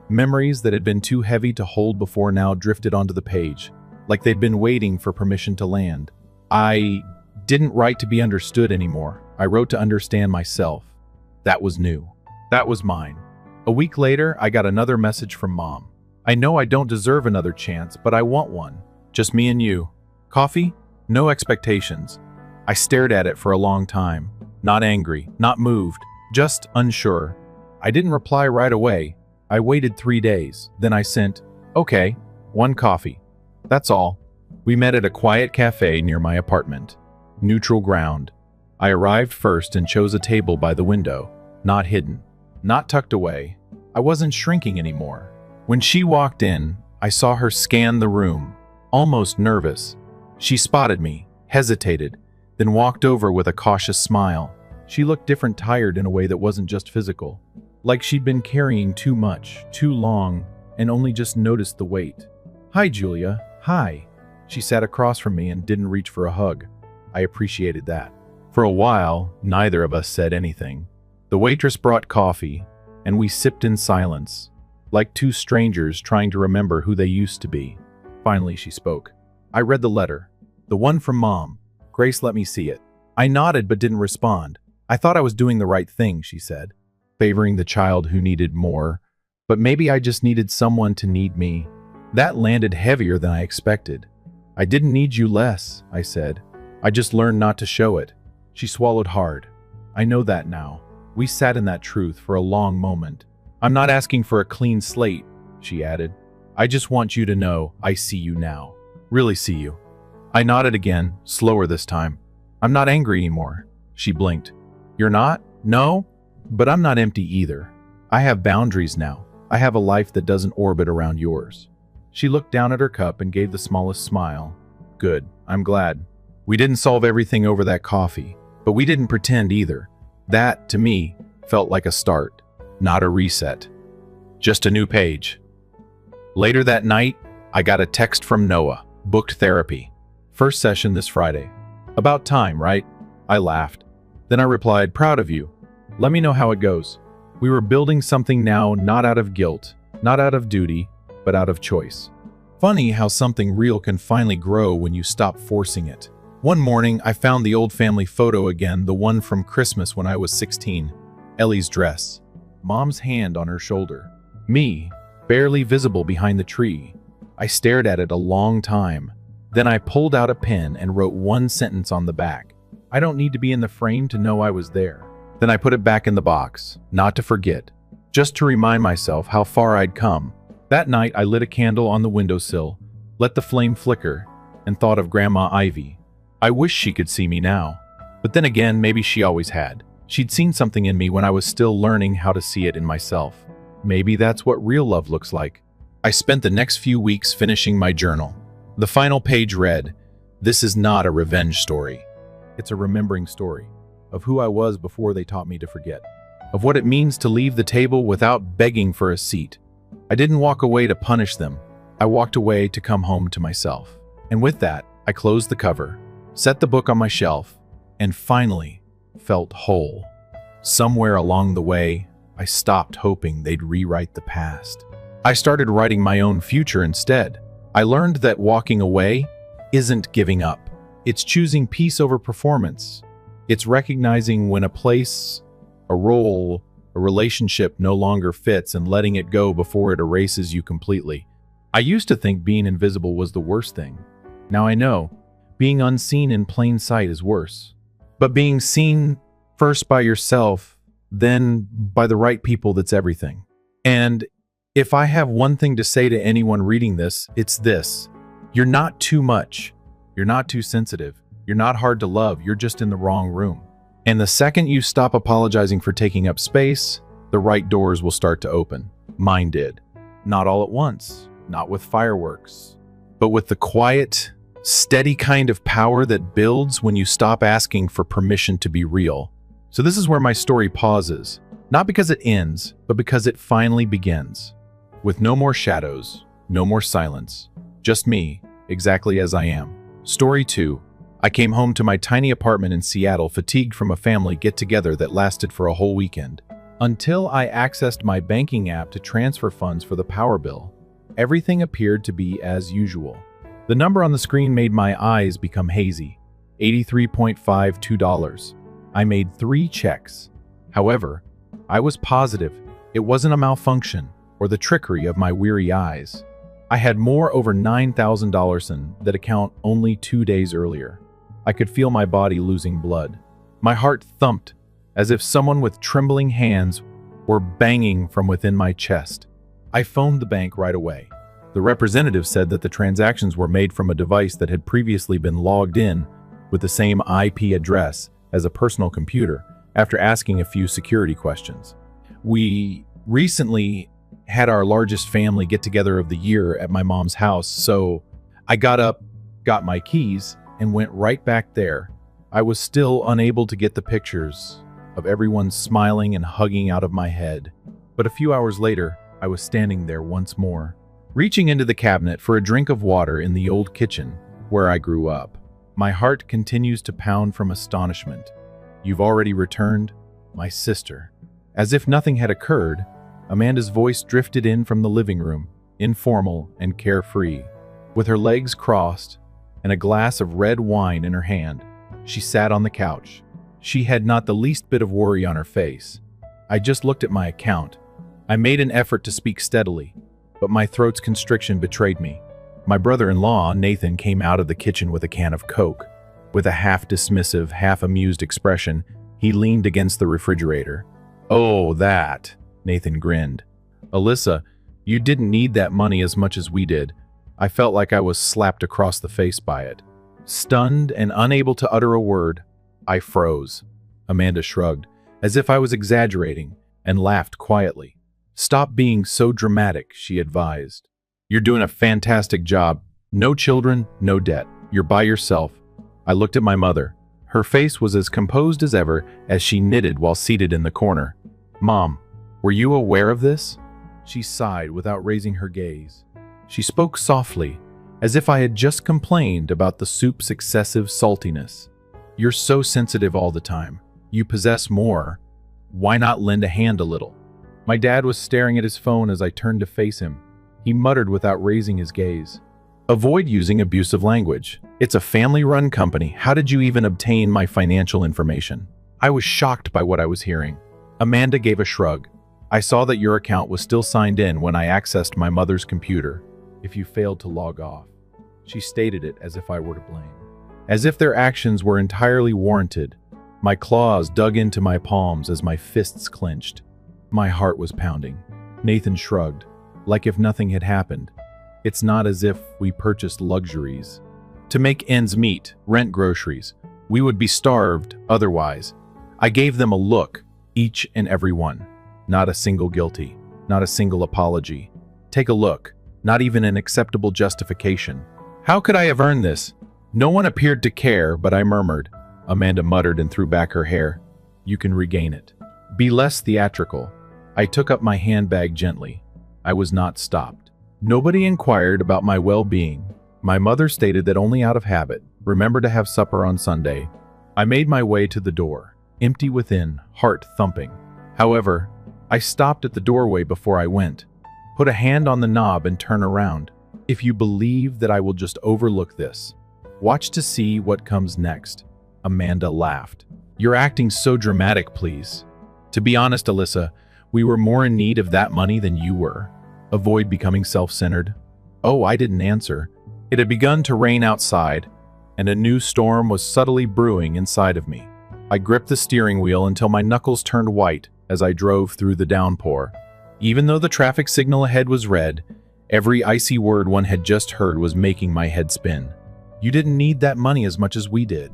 Speaker 1: Memories that had been too heavy to hold before now drifted onto the page, like they'd been waiting for permission to land. I didn't write to be understood anymore. I wrote to understand myself. That was new. That was mine. A week later, I got another message from Mom. I know I don't deserve another chance, but I want one. Just me and you. Coffee? No expectations. I stared at it for a long time, not angry, not moved, just unsure. I didn't reply right away. I waited 3 days. Then I sent, "Okay, 1 coffee. That's all." We met at a quiet cafe near my apartment. Neutral ground. I arrived first and chose a table by the window, not hidden, not tucked away. I wasn't shrinking anymore. When she walked in, I saw her scan the room, almost nervous. She spotted me, hesitated, then walked over with a cautious smile. She looked different, tired in a way that wasn't just physical, like she'd been carrying too much, too long, and only just noticed the weight. "Hi, Julia. Hi." She sat across from me and didn't reach for a hug. I appreciated that. For a while, neither of us said anything. The waitress brought coffee, and we sipped in silence, like two strangers trying to remember who they used to be. Finally, she spoke. "I read the letter. The one from Mom. Grace let me see it." I nodded but didn't respond. "I thought I was doing the right thing," she said, favoring the child who needed more. But maybe I just needed someone to need me. That landed heavier than I expected. "I didn't need you less," I said. "I just learned not to show it." She swallowed hard. "I know that now." We sat in that truth for a long moment. "I'm not asking for a clean slate," she added. "I just want you to know I see you now. Really see you." I nodded again, slower this time. "I'm not angry anymore." She blinked. "You're not?" "No, but I'm not empty either. I have boundaries now. I have a life that doesn't orbit around yours." She looked down at her cup and gave the smallest smile. "Good, I'm glad." We didn't solve everything over that coffee, but we didn't pretend either. That, to me, felt like a start, not a reset. Just a new page. Later that night, I got a text from Noah, booked therapy. First session this Friday. "About time, right?" I laughed. Then I replied, "Proud of you. Let me know how it goes." We were building something now, not out of guilt, not out of duty, but out of choice. Funny how something real can finally grow when you stop forcing it. One morning, I found the old family photo again, the one from Christmas when I was 16. Ellie's dress. Mom's hand on her shoulder. Me, barely visible behind the tree. I stared at it a long time. Then I pulled out a pen and wrote one sentence on the back. "I don't need to be in the frame to know I was there." Then I put it back in the box, not to forget, just to remind myself how far I'd come. That night, I lit a candle on the windowsill, let the flame flicker, and thought of Grandma Ivy. I wish she could see me now. But then again, maybe she always had. She'd seen something in me when I was still learning how to see it in myself. Maybe that's what real love looks like. I spent the next few weeks finishing my journal. The final page read, "This is not a revenge story. It's a remembering story of who I was before they taught me to forget, of what it means to leave the table without begging for a seat. I didn't walk away to punish them. I walked away to come home to myself." And with that, I closed the cover, set the book on my shelf, and finally felt whole. Somewhere along the way, I stopped hoping they'd rewrite the past. I started writing my own future instead. I learned that walking away isn't giving up. It's choosing peace over performance. It's recognizing when a place, a role, a relationship no longer fits and letting it go before it erases you completely. I used to think being invisible was the worst thing. Now I know, being unseen in plain sight is worse. But being seen first by yourself, then by the right people, that's everything. And if I have one thing to say to anyone reading this, it's this. You're not too much. You're not too sensitive. You're not hard to love. You're just in the wrong room. And the second you stop apologizing for taking up space, the right doors will start to open. Mine did. Not all at once, not with fireworks, but with the quiet, steady kind of power that builds when you stop asking for permission to be real. So this is where my story pauses, not because it ends, but because it finally begins. With no more shadows, no more silence, just me, exactly as I am. Story 2. I came home to my tiny apartment in Seattle, fatigued from a family get-together that lasted for a whole weekend. Until I accessed my banking app to transfer funds for the power bill, everything appeared to be as usual. The number on the screen made my eyes become hazy. $83.52. I made 3 checks. However, I was positive it wasn't a malfunction or the trickery of my weary eyes. I had more over $9,000 in that account only 2 days earlier. I could feel my body losing blood. My heart thumped as if someone with trembling hands were banging from within my chest. I phoned the bank right away. The representative said that the transactions were made from a device that had previously been logged in with the same IP address as a personal computer after asking a few security questions. We recently had our largest family get-together of the year at my mom's house, so I got up, got my keys, and went right back there. I was still unable to get the pictures of everyone smiling and hugging out of my head. But a few hours later, I was standing there once more, reaching into the cabinet for a drink of water in the old kitchen where I grew up. My heart continues to pound from astonishment. "You've already returned? My sister." As if nothing had occurred, Amanda's voice drifted in from the living room, informal and carefree. With her legs crossed and a glass of red wine in her hand, she sat on the couch. She had not the least bit of worry on her face. I just looked at my account. I made an effort to speak steadily, but my throat's constriction betrayed me. My brother-in-law, Nathan, came out of the kitchen with a can of Coke. With a half-dismissive, half-amused expression, he leaned against the refrigerator. "Oh, that," Nathan grinned. "Alyssa, you didn't need that money as much as we did." I felt like I was slapped across the face by it. Stunned and unable to utter a word, I froze. Amanda shrugged, as if I was exaggerating, and laughed quietly. "Stop being so dramatic," she advised. "You're doing a fantastic job. No children, no debt. You're by yourself." I looked at my mother. Her face was as composed as ever as she knitted while seated in the corner. "Mom, were you aware of this?" She sighed without raising her gaze. She spoke softly, as if I had just complained about the soup's excessive saltiness. "You're so sensitive all the time. You possess more. Why not lend a hand a little?" My dad was staring at his phone as I turned to face him. He muttered without raising his gaze. "Avoid using abusive language. It's a family-run company. How did you even obtain my financial information?" I was shocked by what I was hearing. Amanda gave a shrug. "I saw that your account was still signed in when I accessed my mother's computer. If you failed to log off." She stated it as if I were to blame. As if their actions were entirely warranted. My claws dug into my palms as my fists clenched. My heart was pounding. Nathan shrugged, like if nothing had happened. "It's not as if we purchased luxuries. To make ends meet, rent groceries. We would be starved otherwise." I gave them a look, each and every one. Not a single guilty, not a single apology. Take a look, not even an acceptable justification. "How could I have earned this?" No one appeared to care, but I murmured. Amanda muttered and threw back her hair. "You can regain it. Be less theatrical." I took up my handbag gently. I was not stopped. Nobody inquired about my well-being. My mother stated that only out of habit. Remember to have supper on Sunday. I made my way to the door, empty within, heart thumping. However, I stopped at the doorway before I went. Put a hand on the knob and turn around. "If you believe that I will just overlook this, watch to see what comes next." Amanda laughed. "You're acting so dramatic, please. To be honest, Alyssa, we were more in need of that money than you were. Avoid becoming self-centered." Oh, I didn't answer. It had begun to rain outside, and a new storm was subtly brewing inside of me. I gripped the steering wheel until my knuckles turned white as I drove through the downpour. Even though the traffic signal ahead was red, every icy word one had just heard was making my head spin. You didn't need that money as much as we did.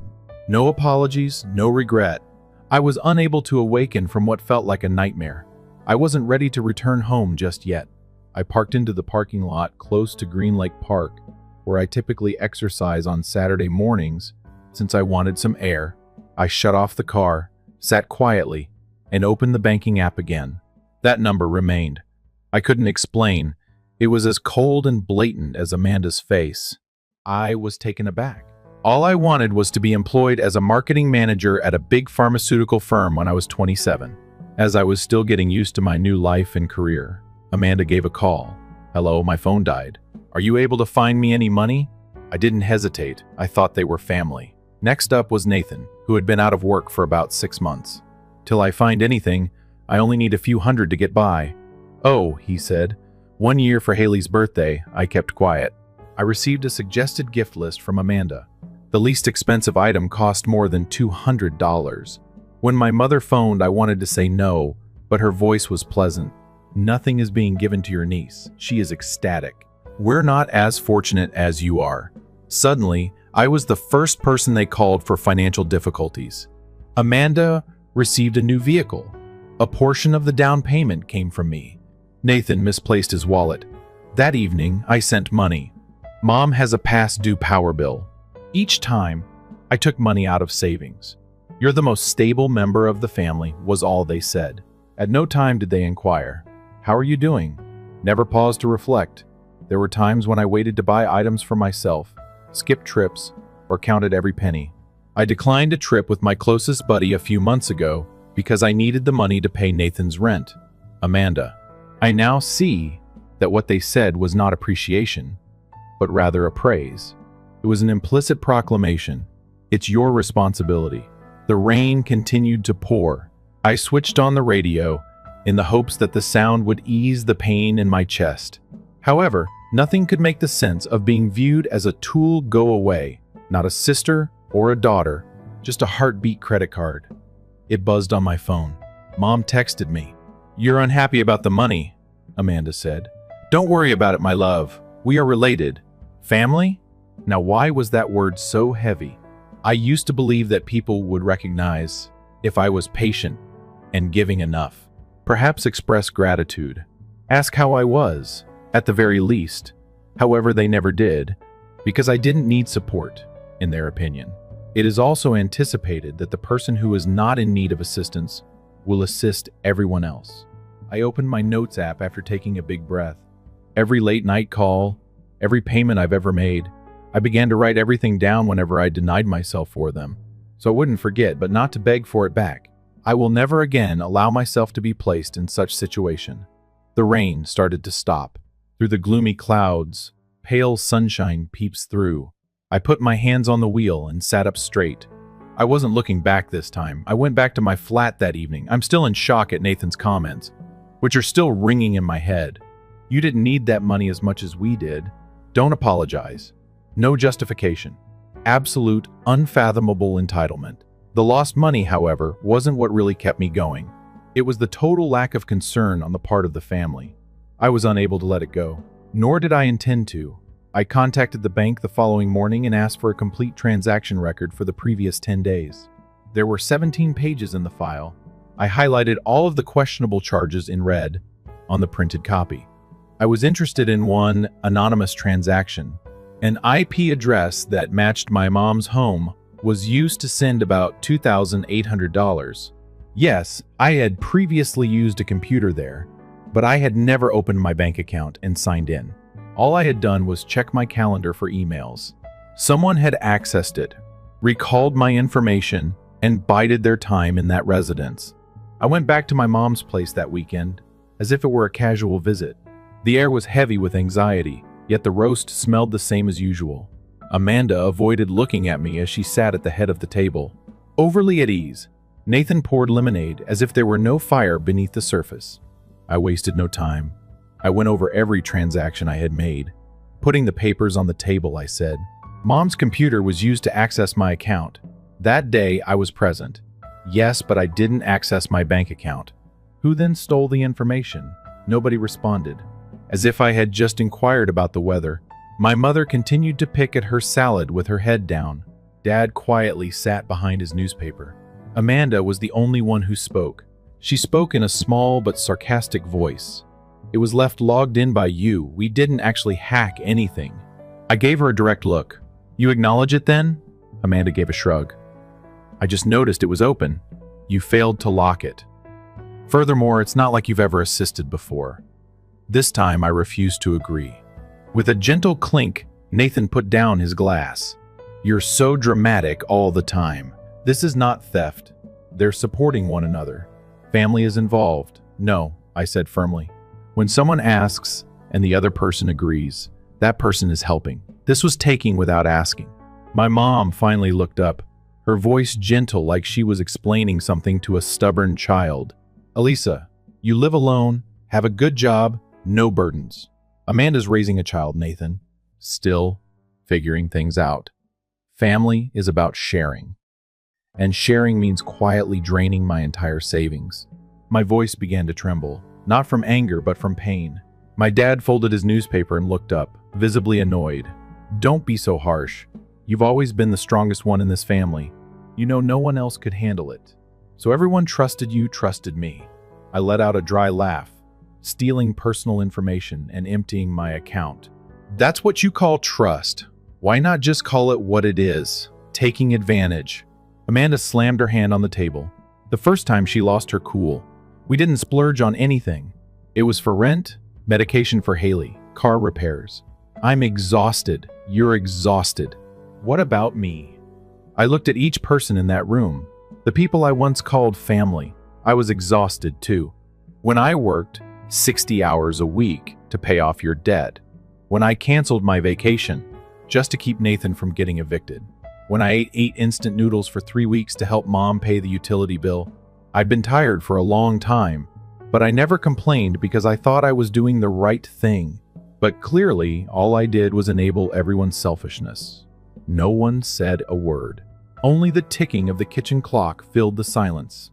Speaker 1: No apologies, no regret. I was unable to awaken from what felt like a nightmare. I wasn't ready to return home just yet. I parked into the parking lot close to Green Lake Park, where I typically exercise on Saturday mornings. Since I wanted some air, I shut off the car, sat quietly, and opened the banking app again. That number remained. I couldn't explain. It was as cold and blatant as Amanda's face. I was taken aback. All I wanted was to be employed as a marketing manager at a big pharmaceutical firm when I was 27. As I was still getting used to my new life and career, Amanda gave a call. "Hello, my phone died. Are you able to find me any money?" I didn't hesitate. I thought they were family. Next up was Nathan, who had been out of work for about 6 months. "Till I find anything, I only need a few hundred to get by." "Oh," he said. "One year for Haley's birthday, I kept quiet." I received a suggested gift list from Amanda. The least expensive item cost more than $200. When my mother phoned, I wanted to say no, but her voice was pleasant. Nothing is being given to your niece. She is ecstatic. We're not as fortunate as you are. Suddenly, I was the first person they called for financial difficulties. Amanda received a new vehicle. A portion of the down payment came from me. Nathan misplaced his wallet. That evening, I sent money. Mom has a past due power bill. Each time, I took money out of savings. You're the most stable member of the family, was all they said. At no time did they inquire, how are you doing? Never paused to reflect. There were times when I waited to buy items for myself, skipped trips, or counted every penny. I declined a trip with my closest buddy a few months ago because I needed the money to pay Nathan's rent. Amanda. I now see that what they said was not appreciation, but rather a praise. It was an implicit proclamation. It's your responsibility. The rain continued to pour. I switched on the radio in the hopes that the sound would ease the pain in my chest. However, nothing could make the sense of being viewed as a tool go away. Not a sister or a daughter, just a heartbeat credit card. It buzzed on my phone. Mom texted me. You're unhappy about the money, Amanda said. Don't worry about it, my love. We are related. Family? Now, why was that word so heavy? I used to believe that people would recognize if I was patient and giving enough. Perhaps express gratitude. Ask how I was, at the very least. However, they never did, because I didn't need support, in their opinion. It is also anticipated that the person who is not in need of assistance will assist everyone else. I opened my notes app after taking a big breath. Every late night call, every payment I've ever made, I began to write everything down whenever I denied myself for them, so I wouldn't forget, but not to beg for it back. I will never again allow myself to be placed in such situation. The rain started to stop. Through the gloomy clouds, pale sunshine peeps through. I put my hands on the wheel and sat up straight. I wasn't looking back this time. I went back to my flat that evening. I'm still in shock at Nathan's comments, which are still ringing in my head. You didn't need that money as much as we did. Don't apologize. No justification. Absolute, unfathomable entitlement. The lost money, however, wasn't what really kept me going. It was the total lack of concern on the part of the family. I was unable to let it go, nor did I intend to. I contacted the bank the following morning and asked for a complete transaction record for the previous 10 days. There were 17 pages in the file. I highlighted all of the questionable charges in red on the printed copy. I was interested in one anonymous transaction. An IP address that matched my mom's home was used to send about $2,800. Yes, I had previously used a computer there, but I had never opened my bank account and signed in. All I had done was check my calendar for emails. Someone had accessed it, recalled my information, and bided their time in that residence. I went back to my mom's place that weekend, as if it were a casual visit. The air was heavy with anxiety, yet the roast smelled the same as usual. Amanda avoided looking at me as she sat at the head of the table. Overly at ease, Nathan poured lemonade as if there were no fire beneath the surface. I wasted no time. I went over every transaction I had made. Putting the papers on the table, I said, Mom's computer was used to access my account. That day, I was present. Yes, but I didn't access my bank account. Who then stole the information? Nobody responded. As if I had just inquired about the weather, my mother continued to pick at her salad with her head down. Dad quietly sat behind his newspaper. Amanda was the only one who spoke. She spoke in a small but sarcastic voice. It was left logged in by you. We didn't actually hack anything. I gave her a direct look. You acknowledge it then? Amanda gave a shrug. I just noticed it was open. You failed to lock it. Furthermore, it's not like you've ever assisted before. This time I refused to agree. With a gentle clink, Nathan put down his glass. You're so dramatic all the time. This is not theft. They're supporting one another. Family is involved. No, I said firmly. When someone asks and the other person agrees, that person is helping. This was taking without asking. My mom finally looked up, her voice gentle like she was explaining something to a stubborn child. Elisa, you live alone, have a good job, no burdens. Amanda's raising a child, Nathan. Still figuring things out. Family is about sharing, and sharing means quietly draining my entire savings. My voice began to tremble, not from anger but from pain. My dad folded his newspaper and looked up, visibly annoyed. "Don't be so harsh. You've always been the strongest one in this family. You know no one else could handle it. So everyone trusted you, trusted me." I let out a dry laugh, stealing personal information and emptying my account. "That's what you call trust. Why not just call it what it is? Taking advantage." Amanda slammed her hand on the table. The first time she lost her cool. We didn't splurge on anything. It was for rent, medication for Haley, car repairs. "I'm exhausted. You're exhausted. What about me?" I looked at each person in that room, the people I once called family. I was exhausted too. When I worked 60 hours a week to pay off your debt. When I canceled my vacation just to keep Nathan from getting evicted. When I ate 8 instant noodles for 3 weeks to help Mom pay the utility bill. I'd been tired for a long time, but I never complained because I thought I was doing the right thing. But clearly, all I did was enable everyone's selfishness. No one said a word. Only the ticking of the kitchen clock filled the silence.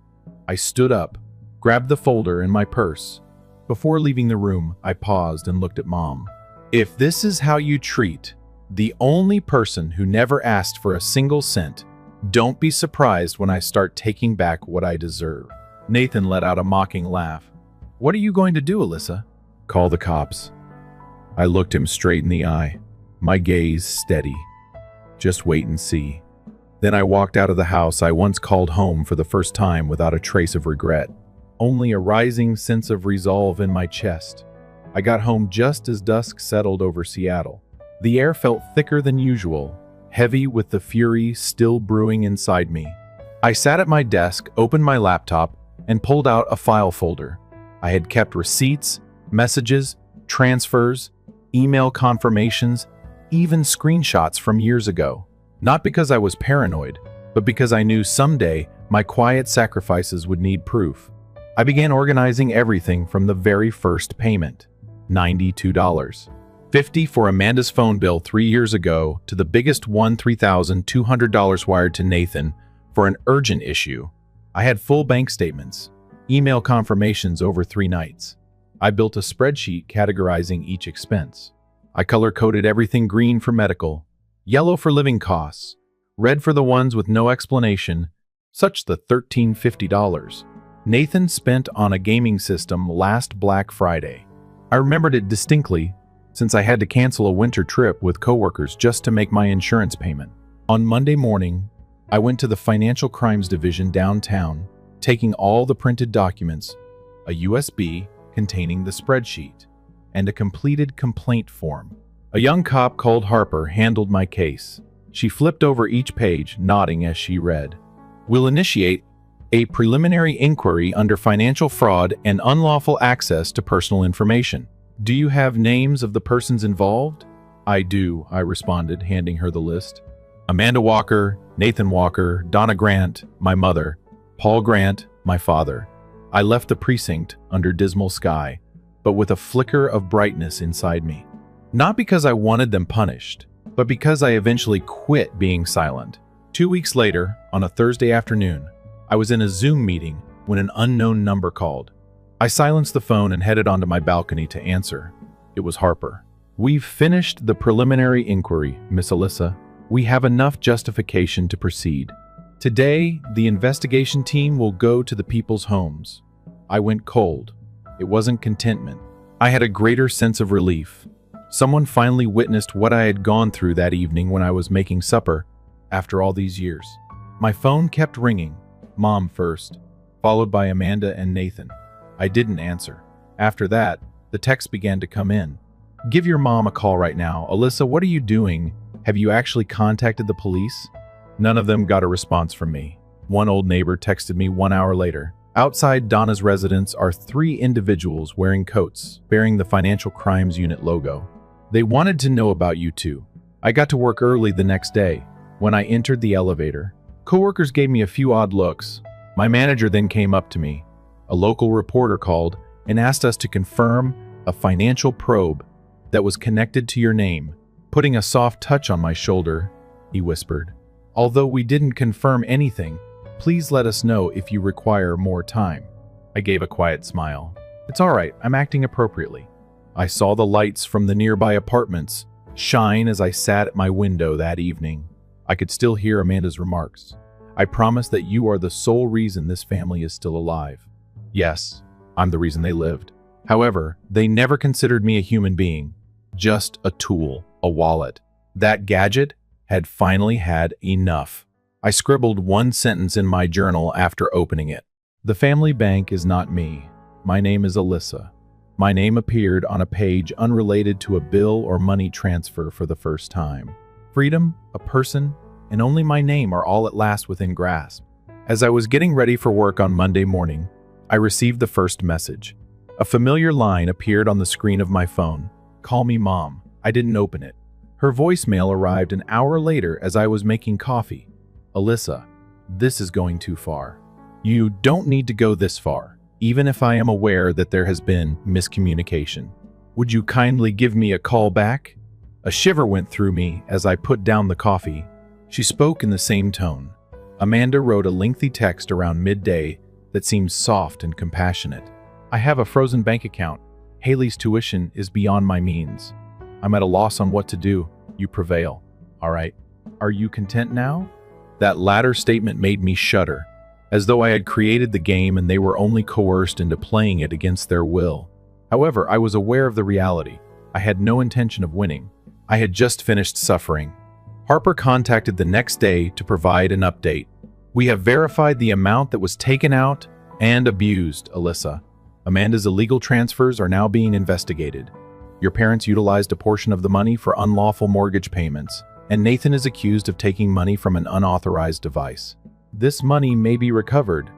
Speaker 1: I stood up, grabbed the folder in my purse. Before leaving the room, I paused and looked at Mom. "If this is how you treat the only person who never asked for a single cent, don't be surprised when I start taking back what I deserve." Nathan let out a mocking laugh. "What are you going to do, Alyssa?" "Call the cops." I looked him straight in the eye, my gaze steady. "Just wait and see." Then I walked out of the house I once called home for the first time without a trace of regret, only a rising sense of resolve in my chest. I got home just as dusk settled over Seattle. The air felt thicker than usual, heavy with the fury still brewing inside me. I sat at my desk, opened my laptop, and pulled out a file folder. I had kept receipts, messages, transfers, email confirmations, even screenshots from years ago. Not because I was paranoid, but because I knew someday my quiet sacrifices would need proof. I began organizing everything from the very first payment, $92. $50 for Amanda's phone bill 3 years ago, to the biggest one, $3,200 wired to Nathan for an urgent issue. I had full bank statements, email confirmations over 3 nights. I built a spreadsheet categorizing each expense. I color-coded everything green for medical, yellow for living costs, red for the ones with no explanation, such the $1,350 Nathan spent on a gaming system last Black Friday. I remembered it distinctly, since I had to cancel a winter trip with coworkers just to make my insurance payment. On Monday morning, I went to the Financial Crimes Division downtown, taking all the printed documents, a USB containing the spreadsheet, and a completed complaint form. A young cop called Harper handled my case. She flipped over each page, nodding as she read. "We'll initiate a preliminary inquiry under financial fraud and unlawful access to personal information. Do you have names of the persons involved?" "I do," I responded, handing her the list. "Amanda Walker, Nathan Walker, Donna Grant, my mother, Paul Grant, my father." I left the precinct under dismal sky, but with a flicker of brightness inside me. Not because I wanted them punished, but because I eventually quit being silent. 2 weeks later, on a Thursday afternoon, I was in a Zoom meeting when an unknown number called. I silenced the phone and headed onto my balcony to answer. It was Harper. "We've finished the preliminary inquiry, Miss Alyssa. We have enough justification to proceed. Today, the investigation team will go to the people's homes." I went cold. It wasn't contentment. I had a greater sense of relief. Someone finally witnessed what I had gone through that evening when I was making supper after all these years. My phone kept ringing, Mom first, followed by Amanda and Nathan. I didn't answer. After that, the texts began to come in. "Give your mom a call right now. Alyssa, what are you doing? Have you actually contacted the police?" None of them got a response from me. One old neighbor texted me 1 hour later. "Outside Donna's residence are 3 individuals wearing coats bearing the Financial Crimes Unit logo. They wanted to know about you too." I got to work early the next day. When I entered the elevator, coworkers gave me a few odd looks. My manager then came up to me. A local reporter called and asked us to confirm a financial probe that was connected to your name. Putting a soft touch on my shoulder, he whispered. "Although we didn't confirm anything, please let us know if you require more time." I gave a quiet smile. "It's all right, I'm acting appropriately." I saw the lights from the nearby apartments shine as I sat at my window that evening. I could still hear Amanda's remarks. "I promise that you are the sole reason this family is still alive." Yes, I'm the reason they lived. However, they never considered me a human being, just a tool, a wallet. That gadget had finally had enough. I scribbled one sentence in my journal after opening it. "The family bank is not me. My name is Alyssa." My name appeared on a page unrelated to a bill or money transfer for the first time. Freedom, a person, and only my name are all at last within grasp. As I was getting ready for work on Monday morning, I received the first message. A familiar line appeared on the screen of my phone. "Call me Mom." I didn't open it. Her voicemail arrived an hour later as I was making coffee. "Alyssa, this is going too far. You don't need to go this far, even if I am aware that there has been miscommunication. Would you kindly give me a call back?" A shiver went through me as I put down the coffee. She spoke in the same tone. Amanda wrote a lengthy text around midday that seemed soft and compassionate. "I have a frozen bank account. Haley's tuition is beyond my means. I'm at a loss on what to do. You prevail. All right. Are you content now?" That latter statement made me shudder, as though I had created the game and they were only coerced into playing it against their will. However, I was aware of the reality. I had no intention of winning. I had just finished suffering. Harper contacted the next day to provide an update. "We have verified the amount that was taken out and abused, Alyssa. Amanda's illegal transfers are now being investigated. Your parents utilized a portion of the money for unlawful mortgage payments, and Nathan is accused of taking money from an unauthorized device. This money may be recovered."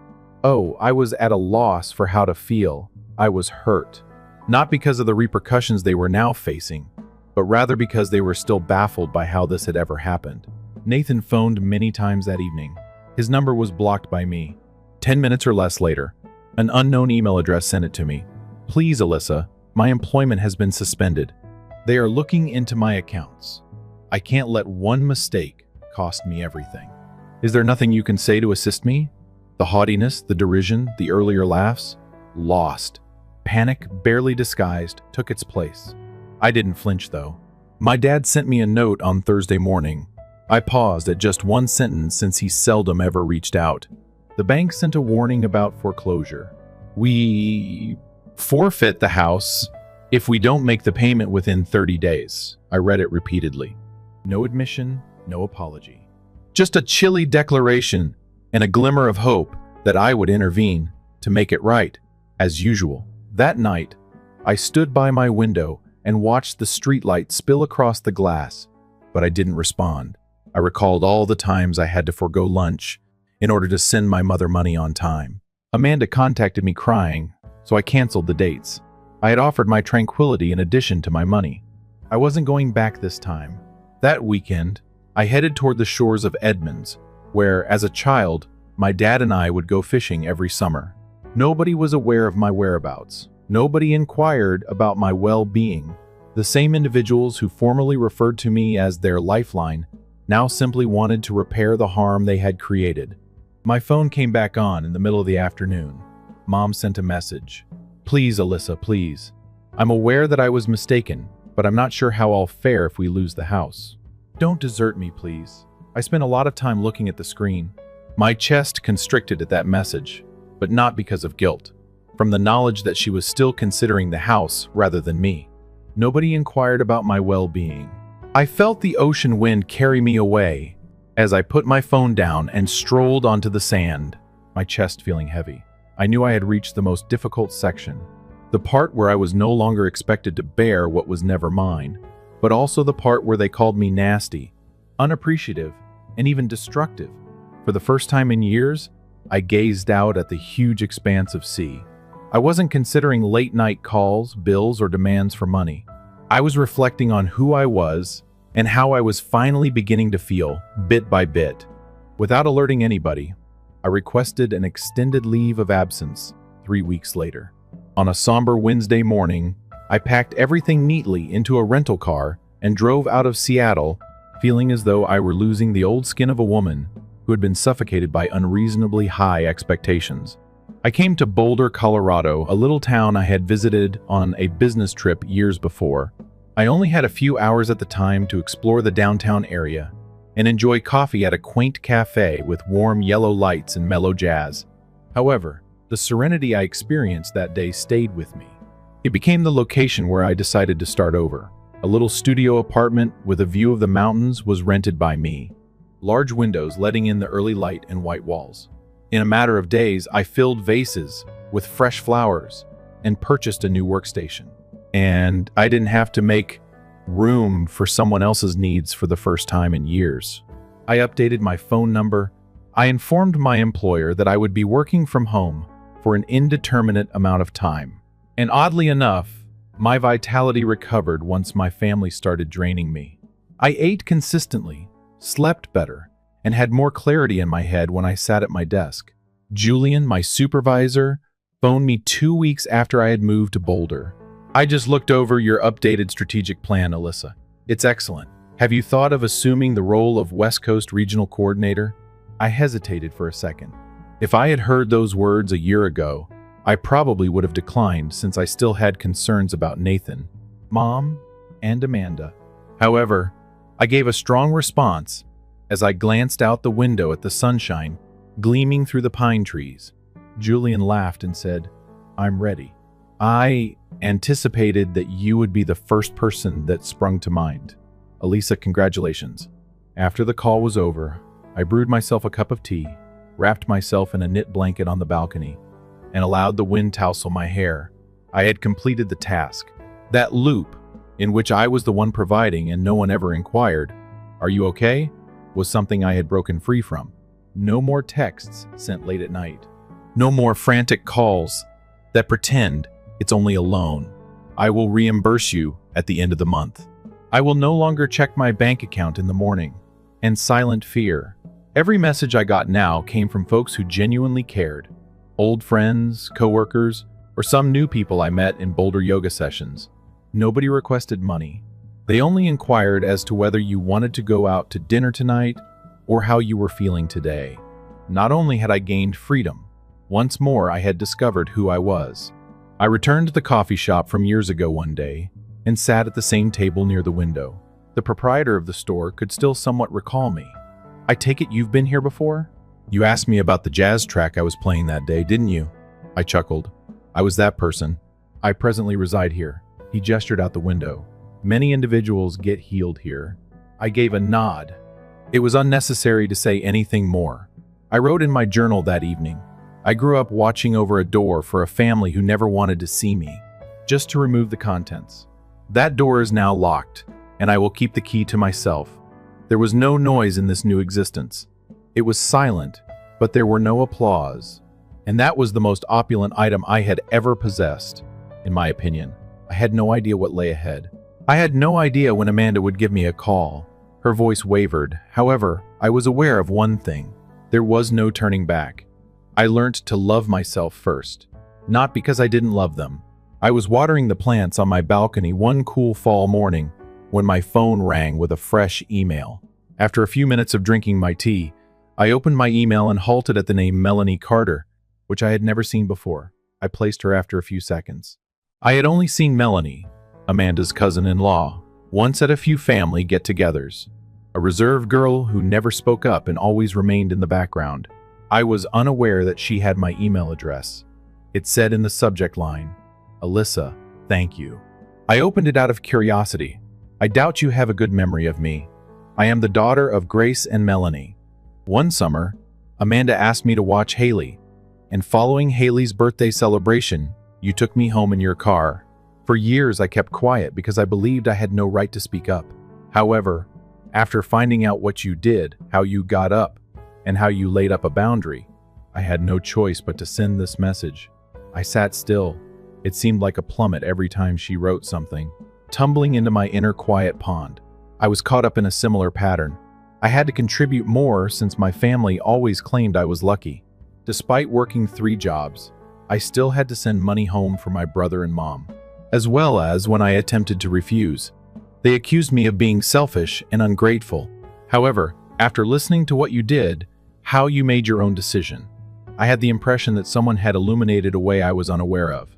Speaker 1: Oh, I was at a loss for how to feel. I was hurt. Not because of the repercussions they were now facing, but rather because they were still baffled by how this had ever happened. Nathan phoned many times that evening. His number was blocked by me. 10 minutes or less later, an unknown email address sent it to me. "Please, Alyssa, my employment has been suspended. They are looking into my accounts. I can't let one mistake cost me everything. Is there nothing you can say to assist me?" The haughtiness, the derision, the earlier laughs, lost. Panic, barely disguised, took its place. I didn't flinch, though. My dad sent me a note on Thursday morning. I paused at just one sentence since he seldom ever reached out. The bank sent a warning about foreclosure. "We forfeit the house if we don't make the payment within 30 days. I read it repeatedly. No admission, no apology. Just a chilly declaration and a glimmer of hope that I would intervene to make it right, as usual. That night, I stood by my window and watched the streetlight spill across the glass, but I didn't respond. I recalled all the times I had to forego lunch in order to send my mother money on time. Amanda contacted me crying, so I canceled the dates. I had offered my tranquility in addition to my money. I wasn't going back this time. That weekend, I headed toward the shores of Edmonds, where, as a child, my dad and I would go fishing every summer. Nobody was aware of my whereabouts. Nobody inquired about my well-being. The same individuals who formerly referred to me as their lifeline now simply wanted to repair the harm they had created. My phone came back on in the middle of the afternoon. Mom sent a message. "Please, Alyssa, please. I'm aware that I was mistaken, but I'm not sure how I'll fare if we lose the house. Don't desert me, please." I spent a lot of time looking at the screen. My chest constricted at that message, but not because of guilt, from the knowledge that she was still considering the house rather than me. Nobody inquired about my well-being. I felt the ocean wind carry me away as I put my phone down and strolled onto the sand, my chest feeling heavy. I knew I had reached the most difficult section, the part where I was no longer expected to bear what was never mine, but also the part where they called me nasty, unappreciative, and even destructive. For the first time in years, I gazed out at the huge expanse of sea. I wasn't considering late-night calls, bills, or demands for money. I was reflecting on who I was and how I was finally beginning to feel, bit by bit. Without alerting anybody, I requested an extended leave of absence 3 weeks later. On a somber Wednesday morning, I packed everything neatly into a rental car and drove out of Seattle feeling as though I were losing the old skin of a woman who had been suffocated by unreasonably high expectations. I came to Boulder, Colorado, a little town I had visited on a business trip years before. I only had a few hours at the time to explore the downtown area and enjoy coffee at a quaint cafe with warm yellow lights and mellow jazz. However, the serenity I experienced that day stayed with me. It became the location where I decided to start over. A little studio apartment with a view of the mountains was rented by me. Large windows letting in the early light and white walls. In a matter of days, I filled vases with fresh flowers and purchased a new workstation. And I didn't have to make room for someone else's needs for the first time in years. I updated my phone number. I informed my employer that I would be working from home for an indeterminate amount of time. And oddly enough, my vitality recovered once my family started draining me. I ate consistently, slept better, and had more clarity in my head when I sat at my desk. Julian, my supervisor, phoned me 2 weeks after I had moved to Boulder. "I just looked over your updated strategic plan, Alyssa. It's excellent. Have you thought of assuming the role of West Coast Regional Coordinator?" I hesitated for a second. If I had heard those words a year ago, I probably would have declined since I still had concerns about Nathan, Mom, and Amanda. However, I gave a strong response as I glanced out the window at the sunshine gleaming through the pine trees. Julian laughed and said, "I'm ready." I anticipated that you would be the first person that sprung to mind. Elisa, congratulations. After the call was over, I brewed myself a cup of tea, wrapped myself in a knit blanket on the balcony, and allowed the wind tousle my hair. I had completed the task. That loop, in which I was the one providing and no one ever inquired, "Are you okay?" was something I had broken free from. No more texts sent late at night. No more frantic calls that pretend it's only a loan. I will reimburse you at the end of the month. I will no longer check my bank account in the morning. And silent fear. Every message I got now came from folks who genuinely cared. Old friends, coworkers, or some new people I met in Boulder yoga sessions. Nobody requested money. They only inquired as to whether you wanted to go out to dinner tonight or how you were feeling today. Not only had I gained freedom, once more I had discovered who I was. I returned to the coffee shop from years ago one day and sat at the same table near the window. The proprietor of the store could still somewhat recall me. "I take it you've been here before? You asked me about the jazz track I was playing that day, didn't you?" I chuckled. "I was that person. I presently reside here." He gestured out the window. "Many individuals get healed here." I gave a nod. It was unnecessary to say anything more. I wrote in my journal that evening, "I grew up watching over a door for a family who never wanted to see me, just to remove the contents. That door is now locked, and I will keep the key to myself." There was no noise in this new existence. It was silent, but there were no applause. And that was the most opulent item I had ever possessed, in my opinion. I had no idea what lay ahead. I had no idea when Amanda would give me a call. Her voice wavered. However, I was aware of one thing. There was no turning back. I learned to love myself first. Not because I didn't love them. I was watering the plants on my balcony one cool fall morning when my phone rang with a fresh email. After a few minutes of drinking my tea, I opened my email and halted at the name Melanie Carter, which I had never seen before. I placed her after a few seconds. I had only seen Melanie, Amanda's cousin-in-law, once at a few family get-togethers. A reserved girl who never spoke up and always remained in the background. I was unaware that she had my email address. It said in the subject line, "Alyssa, thank you." I opened it out of curiosity. "I doubt you have a good memory of me. I am the daughter of Grace and Melanie. One summer, Amanda asked me to watch Haley, and following Haley's birthday celebration, you took me home in your car. For years I kept quiet because I believed I had no right to speak up. However, after finding out what you did, how you got up, and how you laid up a boundary, I had no choice but to send this message." I sat still. It seemed like a plummet every time she wrote something, tumbling into my inner quiet pond. I was caught up in a similar pattern. I had to contribute more since my family always claimed I was lucky. Despite working 3 jobs, I still had to send money home for my brother and mom, as well as when I attempted to refuse. They accused me of being selfish and ungrateful. However, after listening to what you did, how you made your own decision, I had the impression that someone had illuminated a way I was unaware of.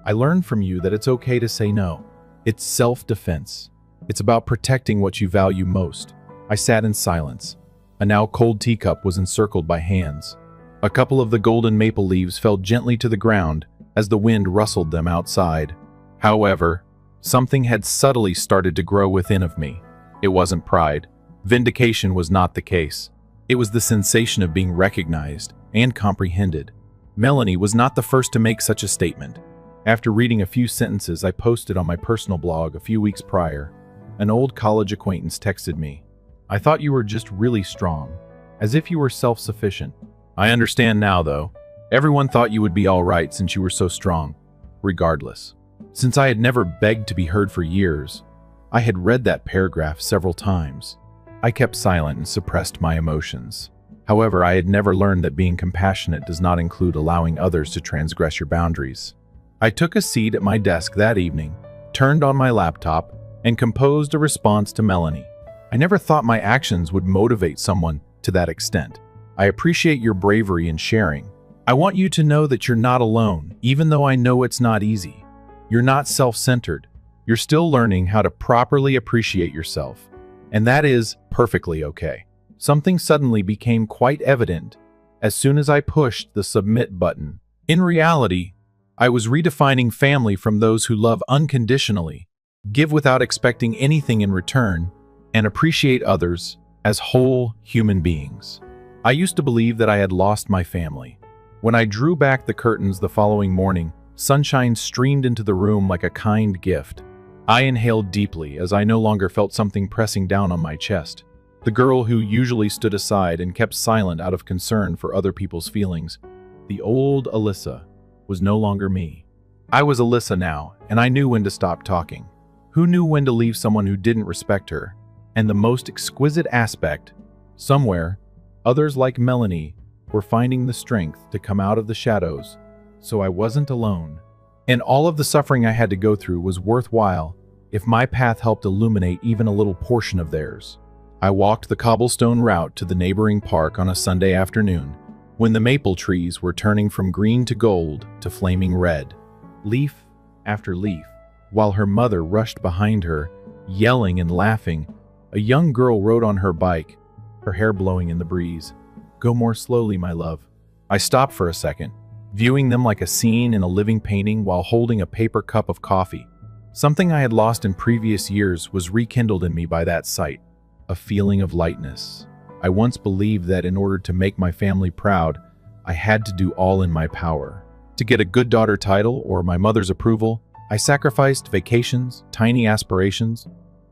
Speaker 1: I learned from you that it's okay to say no. It's self-defense. It's about protecting what you value most. I sat in silence. A now cold teacup was encircled by hands. A couple of the golden maple leaves fell gently to the ground as the wind rustled them outside. However, something had subtly started to grow within of me. It wasn't pride. Vindication was not the case. It was the sensation of being recognized and comprehended. Melanie was not the first to make such a statement. After reading a few sentences I posted on my personal blog a few weeks prior, an old college acquaintance texted me. "I thought you were just really strong, as if you were self-sufficient. I understand now, though. Everyone thought you would be all right since you were so strong. Regardless." Since I had never begged to be heard for years, I had read that paragraph several times. I kept silent and suppressed my emotions. However, I had never learned that being compassionate does not include allowing others to transgress your boundaries. I took a seat at my desk that evening, turned on my laptop, and composed a response to Melanie. I never thought my actions would motivate someone to that extent. I appreciate your bravery in sharing. I want you to know that you're not alone, even though I know it's not easy. You're not self-centered. You're still learning how to properly appreciate yourself. And that is perfectly okay. Something suddenly became quite evident as soon as I pushed the submit button. In reality, I was redefining family from those who love unconditionally, give without expecting anything in return, and appreciate others as whole human beings. I used to believe that I had lost my family. When I drew back the curtains the following morning, sunshine streamed into the room like a kind gift. I inhaled deeply as I no longer felt something pressing down on my chest. The girl who usually stood aside and kept silent out of concern for other people's feelings, the old Alyssa, was no longer me. I was Alyssa now, and I knew when to stop talking. Who knew when to leave someone who didn't respect her? And the most exquisite aspect, somewhere, others like Melanie were finding the strength to come out of the shadows, so I wasn't alone. And all of the suffering I had to go through was worthwhile if my path helped illuminate even a little portion of theirs. I walked the cobblestone route to the neighboring park on a Sunday afternoon, when the maple trees were turning from green to gold to flaming red, leaf after leaf. While her mother rushed behind her, yelling and laughing, a young girl rode on her bike, her hair blowing in the breeze. "Go more slowly, my love." I stopped for a second, viewing them like a scene in a living painting while holding a paper cup of coffee. Something I had lost in previous years was rekindled in me by that sight, a feeling of lightness. I once believed that in order to make my family proud, I had to do all in my power. To get a good daughter title or my mother's approval, I sacrificed vacations, tiny aspirations,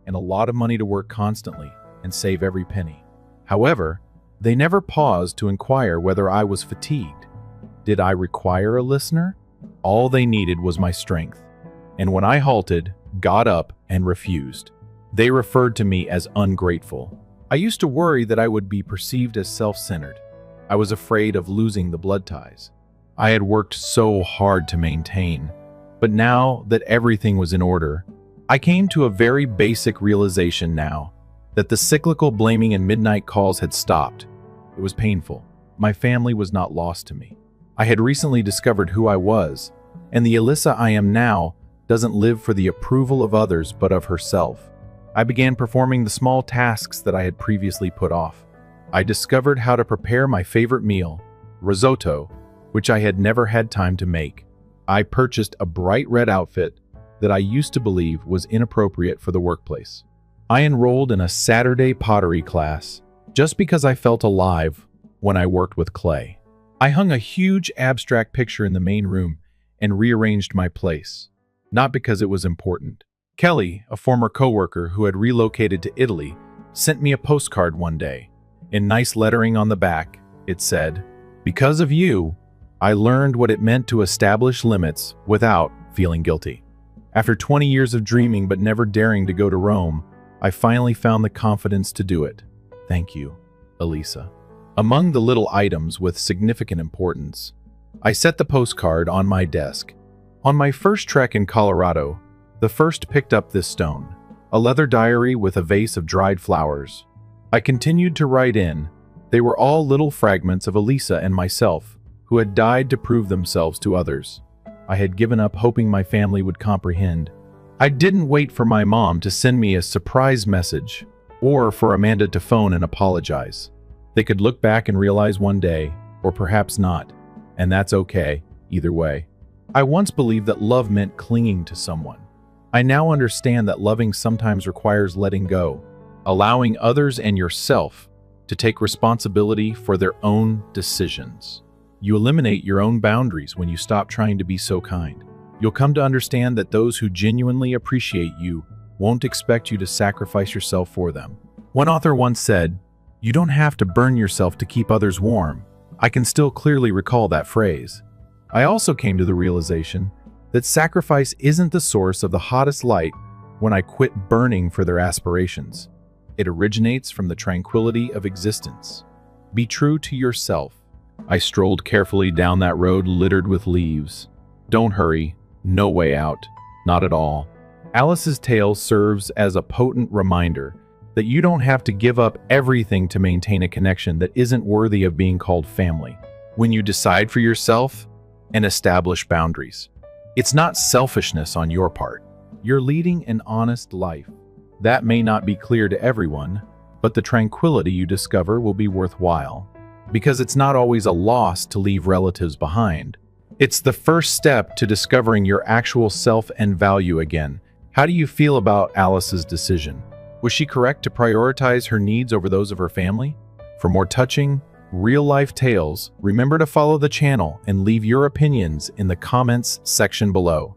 Speaker 1: and a lot of money to work constantly and save every penny. However, they never paused to inquire whether I was fatigued. Did I require a listener? All they needed was my strength. And when I halted, got up, and refused, they referred to me as ungrateful. I used to worry that I would be perceived as self-centered. I was afraid of losing the blood ties I had worked so hard to maintain. But now that everything was in order, I came to a very basic realization now that the cyclical blaming and midnight calls had stopped. It was painful. My family was not lost to me. I had recently discovered who I was, and the Alyssa I am now doesn't live for the approval of others but of herself. I began performing the small tasks that I had previously put off. I discovered how to prepare my favorite meal, risotto, which I had never had time to make. I purchased a bright red outfit that I used to believe was inappropriate for the workplace. I enrolled in a Saturday pottery class just because I felt alive when I worked with clay. I hung a huge abstract picture in the main room and rearranged my place, not because it was important. Kelly, a former coworker who had relocated to Italy, sent me a postcard one day. In nice lettering on the back, it said, "Because of you, I learned what it meant to establish limits without feeling guilty. After 20 years of dreaming but never daring to go to Rome, I finally found the confidence to do it. Thank you, Elisa." Among the little items with significant importance, I set the postcard on my desk. On my first trek in Colorado, the first picked up this stone, a leather diary with a vase of dried flowers. I continued to write in. They were all little fragments of Elisa and myself, who had died to prove themselves to others. I had given up hoping my family would comprehend. I didn't wait for my mom to send me a surprise message, or for Amanda to phone and apologize. They could look back and realize one day, or perhaps not, and that's okay, either way. I once believed that love meant clinging to someone. I now understand that loving sometimes requires letting go, allowing others and yourself to take responsibility for their own decisions. You eliminate your own boundaries when you stop trying to be so kind. You'll come to understand that those who genuinely appreciate you won't expect you to sacrifice yourself for them. One author once said, "You don't have to burn yourself to keep others warm." I can still clearly recall that phrase. I also came to the realization that sacrifice isn't the source of the hottest light when I quit burning for their aspirations. It originates from the tranquility of existence. Be true to yourself. I strolled carefully down that road littered with leaves. Don't hurry. No way out. Not at all. Alice's tale serves as a potent reminder that you don't have to give up everything to maintain a connection that isn't worthy of being called family. When you decide for yourself and establish boundaries, it's not selfishness on your part. You're leading an honest life. That may not be clear to everyone, but the tranquility you discover will be worthwhile. Because it's not always a loss to leave relatives behind. It's the first step to discovering your actual self and value again. How do you feel about Alice's decision? Was she correct to prioritize her needs over those of her family? For more touching, real-life tales, remember to follow the channel and leave your opinions in the comments section below.